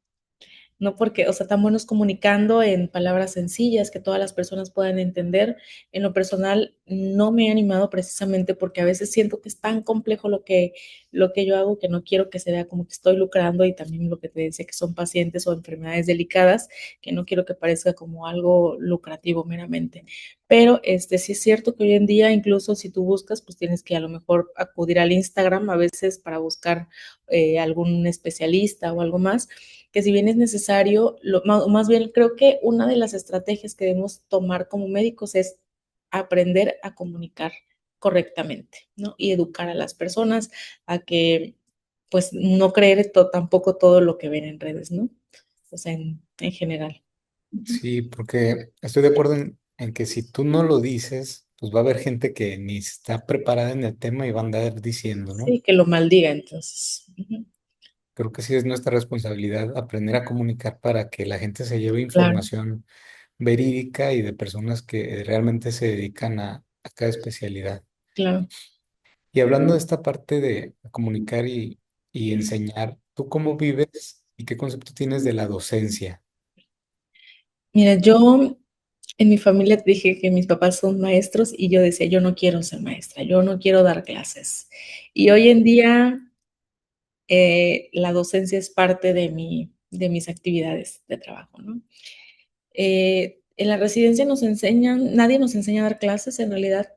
No porque, o sea, tan buenos comunicando en palabras sencillas que todas las personas puedan entender. En lo personal, no me he animado precisamente porque a veces siento que es tan complejo lo que yo hago que no quiero que se vea como que estoy lucrando y también lo que te decía que son pacientes o enfermedades delicadas, que no quiero que parezca como algo lucrativo meramente. Pero sí es cierto que hoy en día, incluso si tú buscas, pues tienes que a lo mejor acudir al Instagram a veces para buscar algún especialista o algo más que si bien es necesario, más bien creo que una de las estrategias que debemos tomar como médicos es aprender a comunicar correctamente, ¿no? Y educar a las personas a que, pues, no creer tampoco todo lo que ven en redes, ¿no? O sea, en general. Sí, porque estoy de acuerdo en que si tú no lo dices, pues va a haber gente que ni está preparada en el tema y va a andar diciendo, ¿no? Sí, que lo maldiga, entonces. Ujú. Creo que sí es nuestra responsabilidad aprender a comunicar para que la gente se lleve Claro, información verídica y de personas que realmente se dedican a cada especialidad. claro. Y hablando de esta parte de comunicar y enseñar, ¿tú cómo vives y qué concepto tienes de la docencia? Mira, yo en mi familia te dije que mis papás son maestros y yo decía, yo no quiero ser maestra, yo no quiero dar clases. Y hoy en día la docencia es parte de mis actividades de trabajo, ¿no? En la residencia nos enseñan, nadie nos enseña a dar clases en realidad,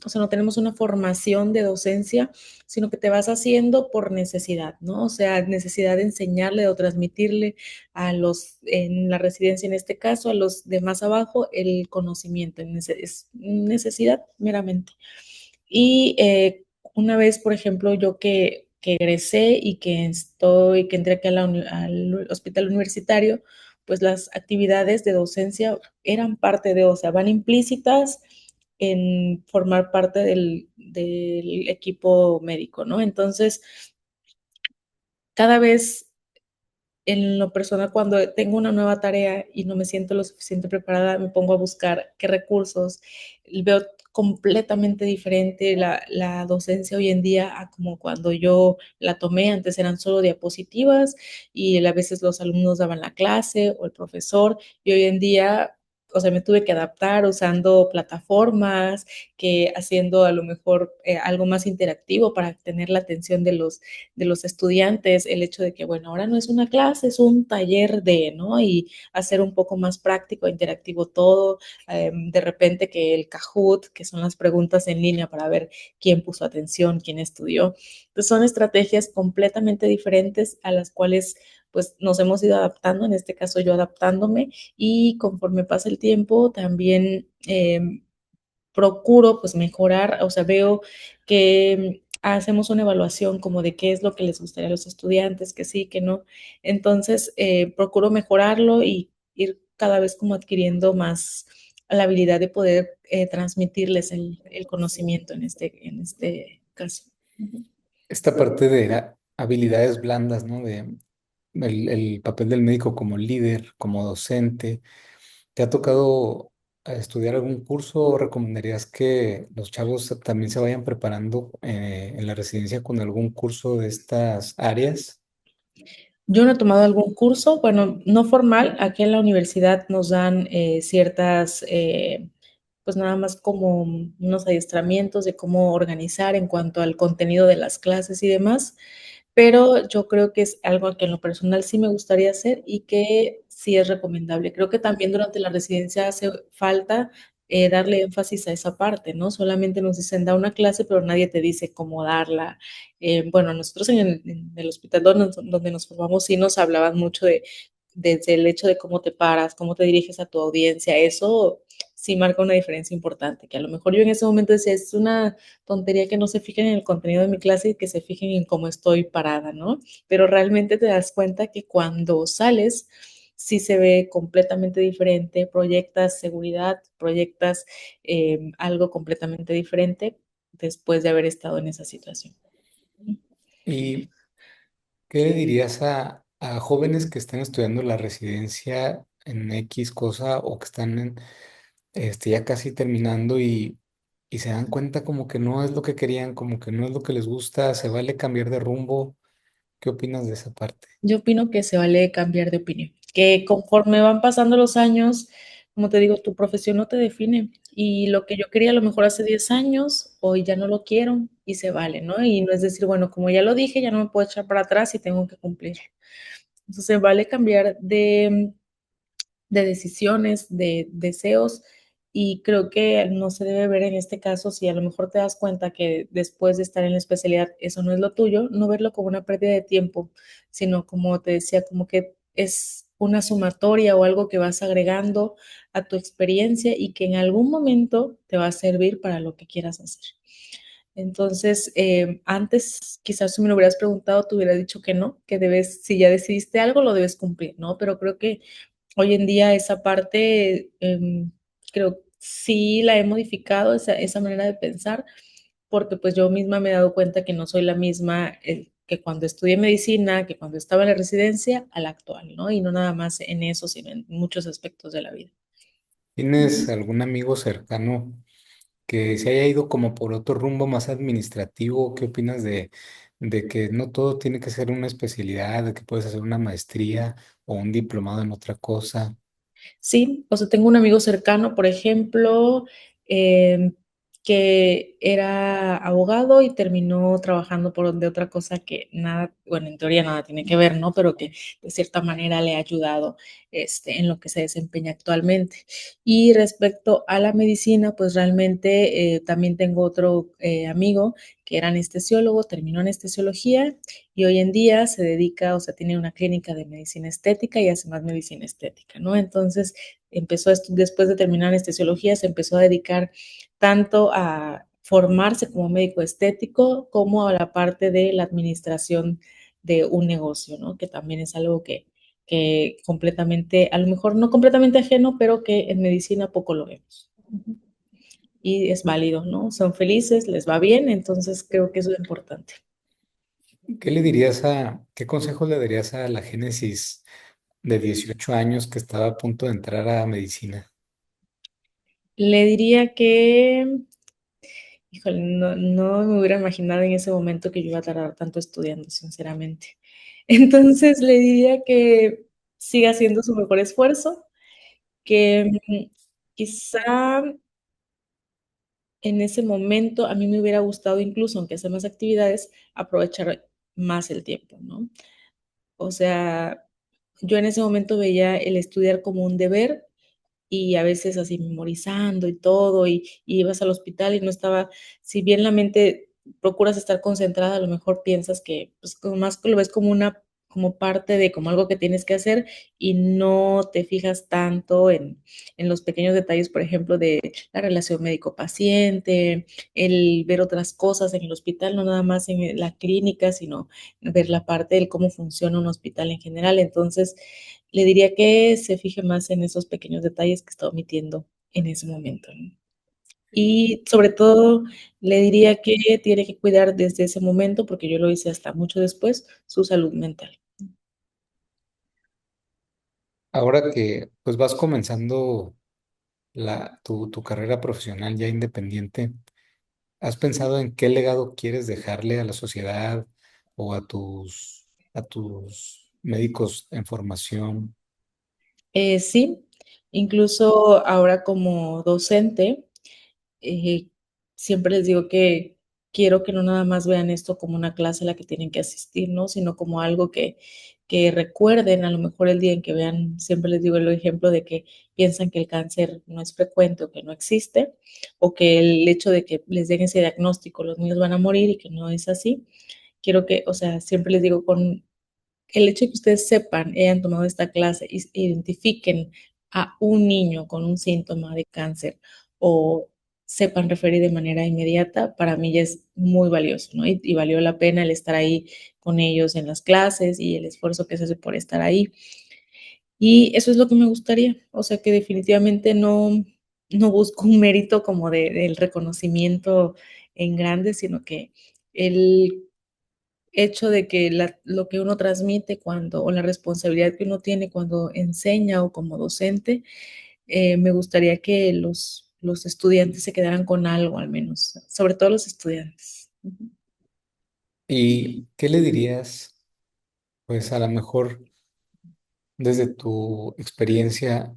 o sea, no tenemos una formación de docencia, sino que te vas haciendo por necesidad, ¿no? O sea, necesidad de enseñarle o transmitirle a los, en la residencia en este caso, a los de más abajo, el conocimiento, es necesidad meramente. Y una vez, por ejemplo, yo que egresé y que entré aquí a al hospital universitario, pues las actividades de docencia eran parte de, o sea, van implícitas en formar parte del equipo médico, ¿no? Entonces, cada vez en lo personal, cuando tengo una nueva tarea y no me siento lo suficiente preparada, me pongo a buscar qué recursos. Y veo completamente diferente la docencia hoy en día a como cuando yo la tomé. Antes eran solo diapositivas y a veces los alumnos daban la clase o el profesor. Y hoy en día o sea, me tuve que adaptar usando plataformas, que haciendo a lo mejor algo más interactivo para tener la atención de los estudiantes, el hecho de que, bueno, ahora no es una clase, es un taller de, ¿no? Y hacer un poco más práctico, interactivo todo, de repente que el Kahoot, que son las preguntas en línea para ver quién puso atención, quién estudió. Entonces son estrategias completamente diferentes a las cuales pues nos hemos ido adaptando, en este caso yo adaptándome, y conforme pasa el tiempo también procuro pues mejorar, o sea, veo que hacemos una evaluación como de qué es lo que les gustaría a los estudiantes, que sí, que no. Entonces, procuro mejorarlo y ir cada vez como adquiriendo más la habilidad de poder transmitirles el conocimiento en este caso. Esta parte de habilidades blandas, ¿no? De el papel del médico como líder, como docente. ¿Te ha tocado estudiar algún curso o recomendarías que los chavos también se vayan preparando en la residencia con algún curso de estas áreas? Yo no he tomado algún curso, bueno, no formal. Aquí en la universidad nos dan ciertas, pues nada más como unos adiestramientos de cómo organizar en cuanto al contenido de las clases y demás, pero yo creo que es algo que en lo personal sí me gustaría hacer y que sí es recomendable. Creo que también durante la residencia hace falta darle énfasis a esa parte, ¿no? Solamente nos dicen da una clase, pero nadie te dice cómo darla. Bueno, nosotros en el hospital donde nos formamos sí nos hablaban mucho de desde el hecho de cómo te paras, cómo te diriges a tu audiencia, eso sí marca una diferencia importante, que a lo mejor yo en ese momento decía, es una tontería que no se fijen en el contenido de mi clase y que se fijen en cómo estoy parada, ¿no? Pero realmente te das cuenta que cuando sales, sí se ve completamente diferente, proyectas seguridad, proyectas algo completamente diferente después de haber estado en esa situación. ¿Y qué le dirías a jóvenes que están estudiando la residencia en X cosa o que están ya casi terminando y se dan cuenta como que no es lo que querían, como que no es lo que les gusta, se vale cambiar de rumbo? ¿Qué opinas de esa parte? Yo opino que se vale cambiar de opinión, que conforme van pasando los años, como te digo, tu profesión no te define y lo que yo quería a lo mejor hace 10 años, hoy ya no lo quiero y se vale, ¿no? Y no es decir, bueno, como ya lo dije, ya no me puedo echar para atrás y tengo que cumplir. Entonces, se vale cambiar de decisiones, de deseos, y creo que no se debe ver en este caso si a lo mejor te das cuenta que después de estar en la especialidad eso no es lo tuyo, no verlo como una pérdida de tiempo, sino como te decía, como que es una sumatoria o algo que vas agregando a tu experiencia y que en algún momento te va a servir para lo que quieras hacer. Entonces, antes quizás si me lo hubieras preguntado, te hubiera dicho que no, que debes, si ya decidiste algo, lo debes cumplir, ¿no? Pero creo que hoy en día esa parte, creo sí la he modificado, esa manera de pensar, porque pues yo misma me he dado cuenta que no soy la misma que cuando estudié medicina, que cuando estaba en la residencia, a la actual, ¿no? Y no nada más en eso, sino en muchos aspectos de la vida. ¿Tienes algún amigo cercano que se haya ido como por otro rumbo más administrativo? ¿Qué opinas de que no todo tiene que ser una especialidad, de que puedes hacer una maestría o un diplomado en otra cosa? Sí, o sea, tengo un amigo cercano, por ejemplo, que era abogado y terminó trabajando de otra cosa que nada, bueno, en teoría nada tiene que ver, ¿no? Pero que de cierta manera le ha ayudado en lo que se desempeña actualmente. Y respecto a la medicina, pues realmente también tengo otro amigo que era anestesiólogo, terminó anestesiología y hoy en día se dedica, o sea, tiene una clínica de medicina estética y hace más medicina estética, ¿no? Entonces, después de terminar anestesiología, se empezó a dedicar tanto a formarse como médico estético como a la parte de la administración de un negocio, ¿no? Que también es algo que completamente, a lo mejor no completamente ajeno, pero que en medicina poco lo vemos. Y es válido, ¿no? Son felices, les va bien, entonces creo que eso es importante. ¿Qué consejos le darías a la Génesis de 18 años que estaba a punto de entrar a medicina? Le diría que, híjole, no me hubiera imaginado en ese momento que yo iba a tardar tanto estudiando, sinceramente. Entonces le diría que siga haciendo su mejor esfuerzo, que Quizá en ese momento a mí me hubiera gustado incluso, aunque sea más actividades, aprovechar más el tiempo, ¿no? O sea, yo en ese momento veía el estudiar como un deber y a veces así memorizando y todo, y ibas al hospital y no estaba, si bien la mente procuras estar concentrada, a lo mejor piensas que, pues, como más que lo ves como una, como parte de, como algo que tienes que hacer y no te fijas tanto en los pequeños detalles, por ejemplo, de la relación médico-paciente, el ver otras cosas en el hospital, no nada más en la clínica, sino ver la parte de cómo funciona un hospital en general. Entonces, le diría que se fije más en esos pequeños detalles que está omitiendo en ese momento, ¿no? Y sobre todo, le diría que tiene que cuidar desde ese momento, porque yo lo hice hasta mucho después, su salud mental. Ahora que pues vas comenzando tu carrera profesional ya independiente, ¿has pensado en qué legado quieres dejarle a la sociedad o a tus médicos en formación? Sí, incluso ahora como docente, eh, siempre les digo que quiero que no nada más vean esto como una clase a la que tienen que asistir, ¿no? Sino como algo que recuerden, a lo mejor el día en que vean, siempre les digo el ejemplo de que piensan que el cáncer no es frecuente o que no existe, o que el hecho de que les den ese diagnóstico, los niños van a morir y que no es así. Quiero que, o sea, siempre les digo con el hecho de que ustedes sepan, hayan tomado esta clase y identifiquen a un niño con un síntoma de cáncer o sepan referir de manera inmediata, para mí ya es muy valioso, ¿no? Y valió la pena el estar ahí con ellos en las clases y el esfuerzo que se hace por estar ahí. Y eso es lo que me gustaría, o sea que definitivamente no busco un mérito como del reconocimiento en grande, sino que el hecho de que lo que uno transmite cuando, o la responsabilidad que uno tiene cuando enseña o como docente, me gustaría que los estudiantes se quedaran con algo al menos, sobre todo los estudiantes. Ujú. ¿Y qué le dirías, pues a lo mejor desde tu experiencia,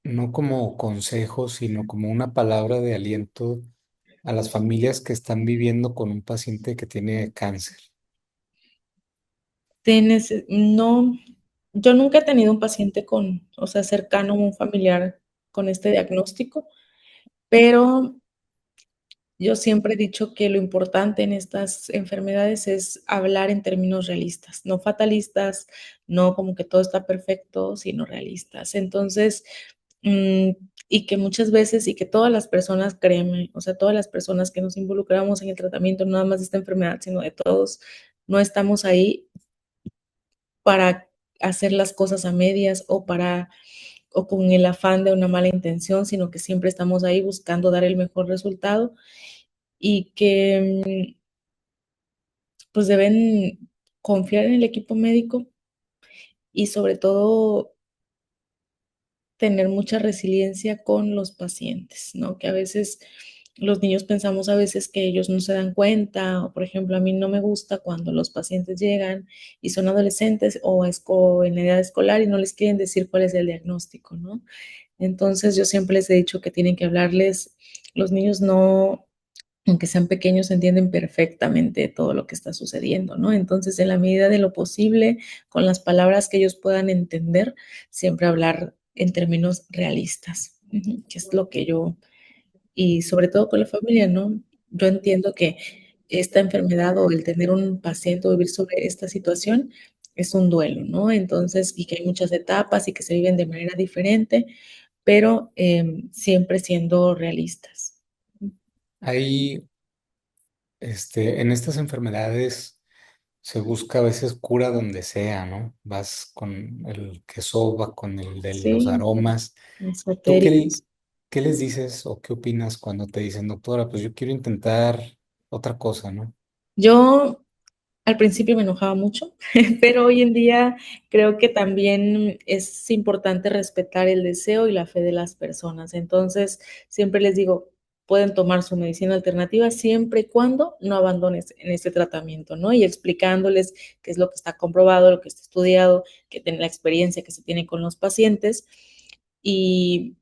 no como consejo, sino como una palabra de aliento a las familias que están viviendo con un paciente que tiene cáncer? No, yo nunca he tenido un paciente con, o sea, cercano, un familiar con este diagnóstico, pero yo siempre he dicho que lo importante en estas enfermedades es hablar en términos realistas, no fatalistas, no como que todo está perfecto, sino realistas. Entonces, mm, y que muchas veces, y que todas las personas, créeme, o sea, todas las personas que nos involucramos en el tratamiento, no nada más de esta enfermedad, sino de todos, no estamos ahí para hacer las cosas a medias o con el afán de una mala intención, sino que siempre estamos ahí buscando dar el mejor resultado y que pues deben confiar en el equipo médico y sobre todo tener mucha resiliencia con los pacientes, ¿no? Que a veces los niños pensamos a veces que ellos no se dan cuenta, o por ejemplo, a mí no me gusta cuando los pacientes llegan y son adolescentes o en edad escolar y no les quieren decir cuál es el diagnóstico, ¿no? Entonces yo siempre les he dicho que tienen que hablarles, los niños no, aunque sean pequeños, entienden perfectamente todo lo que está sucediendo, ¿no? Entonces, en la medida de lo posible, con las palabras que ellos puedan entender, siempre hablar en términos realistas, que es lo que yo, y sobre todo con la familia, ¿no? Yo entiendo que esta enfermedad o el tener un paciente o vivir sobre esta situación es un duelo, ¿no? Entonces, y que hay muchas etapas y que se viven de manera diferente, pero siempre siendo realistas. Hay, en estas enfermedades se busca a veces cura donde sea, ¿no? Vas con el que soba, con el de los Sí, aromas. ¿Tú esotéricos. qué les dices o qué opinas cuando te dicen, doctora, pues yo quiero intentar otra cosa, ¿no? Yo al principio me enojaba mucho, pero hoy en día creo que también es importante respetar el deseo y la fe de las personas. Entonces, siempre les digo, pueden tomar su medicina alternativa siempre y cuando no abandones en este tratamiento, ¿no? Y explicándoles qué es lo que está comprobado, lo que está estudiado, que tiene la experiencia que se tiene con los pacientes. Y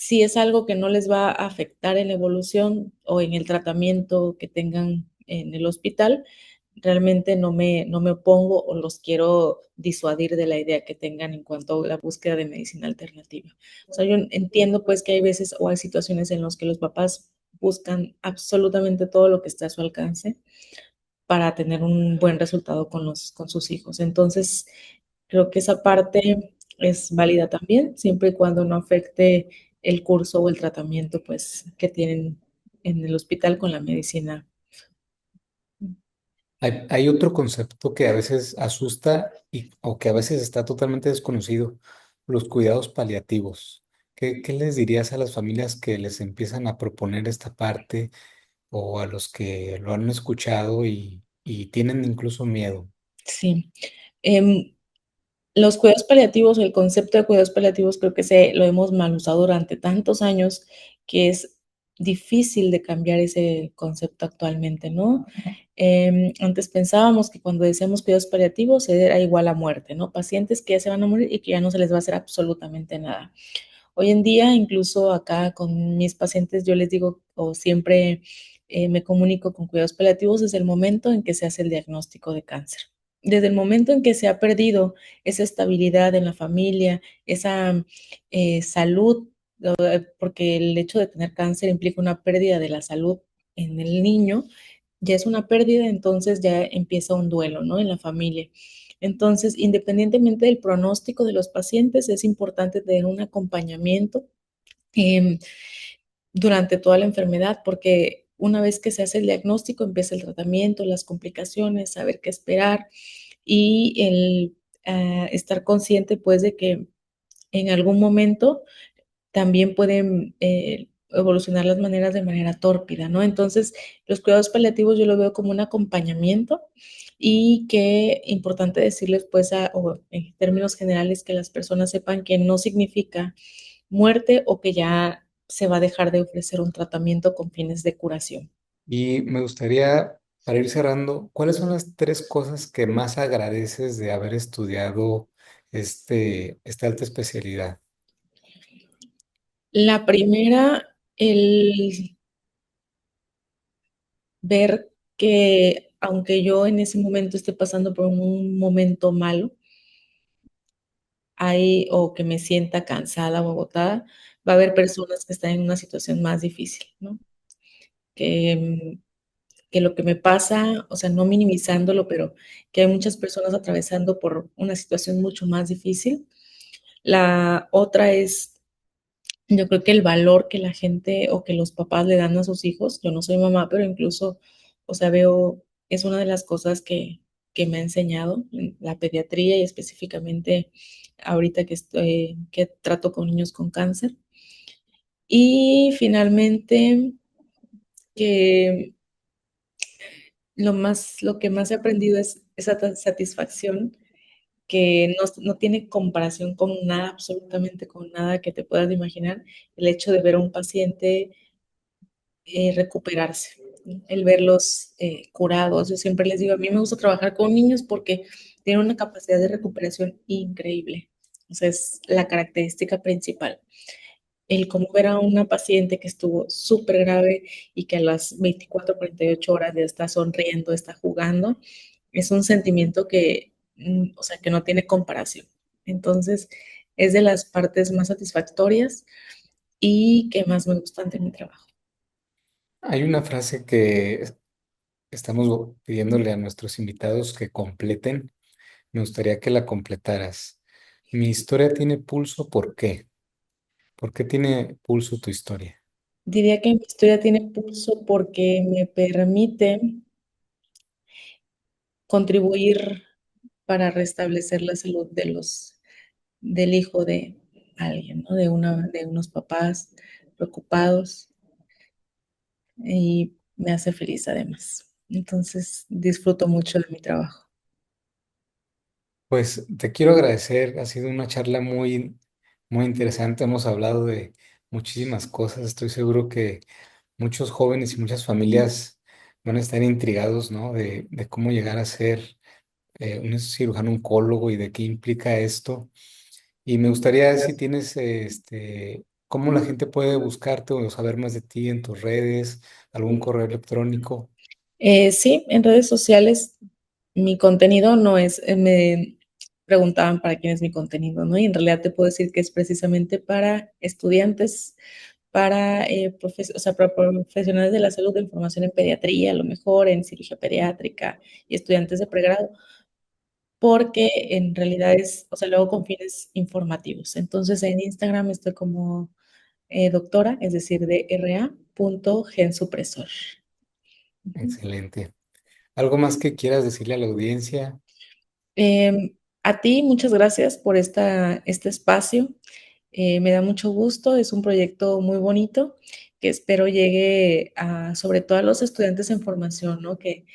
si es algo que no les va a afectar en la evolución o en el tratamiento que tengan en el hospital, realmente no me opongo o los quiero disuadir de la idea que tengan en cuanto a la búsqueda de medicina alternativa. O sea, yo entiendo pues que hay veces o hay situaciones en las que los papás buscan absolutamente todo lo que está a su alcance para tener un buen resultado con sus hijos. Entonces, creo que esa parte es válida también, siempre y cuando no afecte el curso o el tratamiento pues, que tienen en el hospital con la medicina. Hay otro concepto que a veces asusta o que a veces está totalmente desconocido, los cuidados paliativos. ¿Qué les dirías a las familias que les empiezan a proponer esta parte o a los que lo han escuchado y tienen incluso miedo? Sí. Eh, los cuidados paliativos, el concepto de cuidados paliativos creo que lo hemos mal usado durante tantos años que es difícil de cambiar ese concepto actualmente, ¿no? Antes pensábamos que cuando decíamos cuidados paliativos era igual a muerte, ¿no? Pacientes que ya se van a morir y que ya no se les va a hacer absolutamente nada. Hoy en día, incluso acá con mis pacientes, yo les digo o siempre me comunico con cuidados paliativos desde el momento en que se hace el diagnóstico de cáncer. Desde el momento en que se ha perdido esa estabilidad en la familia, esa salud, porque el hecho de tener cáncer implica una pérdida de la salud en el niño, ya es una pérdida, entonces ya empieza un duelo, ¿no? En la familia. Entonces, independientemente del pronóstico de los pacientes, es importante tener un acompañamiento eh, durante toda la enfermedad, porque una vez que se hace el diagnóstico, empieza el tratamiento, las complicaciones, saber qué esperar y el estar consciente, pues, de que en algún momento también pueden evolucionar las maneras de manera tórpida, ¿no? Entonces, los cuidados paliativos yo lo veo como un acompañamiento y que importante decirles, pues, o en términos generales, que las personas sepan que no significa muerte o que ya se va a dejar de ofrecer un tratamiento con fines de curación. Y me gustaría, para ir cerrando, ¿cuáles son las tres cosas que más agradeces de haber estudiado esta alta especialidad? La primera, el ver que aunque yo en ese momento esté pasando por un momento malo, hay o que me sienta cansada o agotada, va a haber personas que están en una situación más difícil, ¿no? Que, que lo que me pasa, o sea, no minimizándolo, pero que hay muchas personas atravesando por una situación mucho más difícil. La otra es, yo creo que el valor que la gente o que los papás le dan a sus hijos, yo no soy mamá, pero incluso, o sea, veo, es una de las cosas que me ha enseñado la pediatría y específicamente ahorita que trato con niños con cáncer. Y finalmente, que lo que más he aprendido es esa satisfacción que no tiene comparación con nada, absolutamente con nada que te puedas imaginar, el hecho de ver a un paciente recuperarse, ¿no? El verlos curados. Yo siempre les digo, a mí me gusta trabajar con niños porque tienen una capacidad de recuperación increíble. O sea, es la característica principal. El cómo ver a una paciente que estuvo súper grave y que a las 24, 48 horas ya está sonriendo, está jugando, es un sentimiento que, o sea, que no tiene comparación. Entonces, es de las partes más satisfactorias y que más me gustan de mi trabajo. Hay una frase que estamos pidiéndole a nuestros invitados que completen. Me gustaría que la completaras. Mi historia tiene pulso, ¿por qué? ¿Por qué tiene pulso tu historia? Diría que mi historia tiene pulso porque me permite contribuir para restablecer la salud del hijo de alguien, ¿no? De unos papás preocupados y me hace feliz además. Entonces disfruto mucho de mi trabajo. Pues te quiero agradecer, ha sido una charla muy interesante, hemos hablado de muchísimas cosas, estoy seguro que muchos jóvenes y muchas familias van a estar intrigados, ¿no? De cómo llegar a ser un cirujano oncólogo y de qué implica esto. Y me gustaría si tienes ¿Cómo la gente puede buscarte o saber más de ti en tus redes, algún correo electrónico? Sí, en redes sociales mi contenido no es, me preguntaban para quién es mi contenido, ¿no? Y en realidad te puedo decir que es precisamente para estudiantes, para, o sea, para profesionales de la salud de formación en pediatría, a lo mejor en cirugía pediátrica y estudiantes de pregrado, porque en realidad es, o sea, luego con fines informativos. Entonces en Instagram estoy como doctora, es decir, DRA, punto gensupresor. Excelente. ¿Algo más que quieras decirle a la audiencia? A ti, muchas gracias por este espacio. Me da mucho gusto, es un proyecto muy bonito que espero llegue a, sobre todo a los estudiantes en formación, ¿no? Que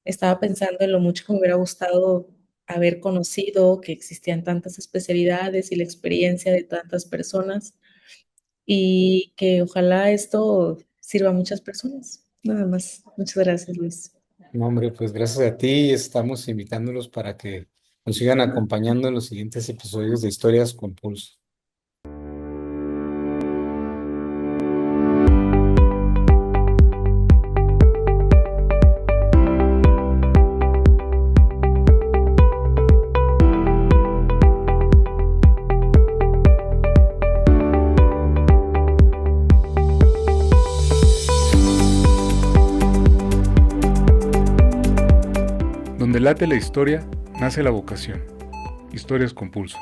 estaba pensando en lo mucho que me hubiera gustado haber conocido, que existían tantas especialidades y la experiencia de tantas personas y que ojalá esto sirva a muchas personas. Nada más. Muchas gracias, Luis. No, hombre, pues gracias a ti estamos invitándolos para que nos sigan acompañando en los siguientes episodios de Historias con Pulso. Donde late la historia, nace la vocación. Historias con Pulso.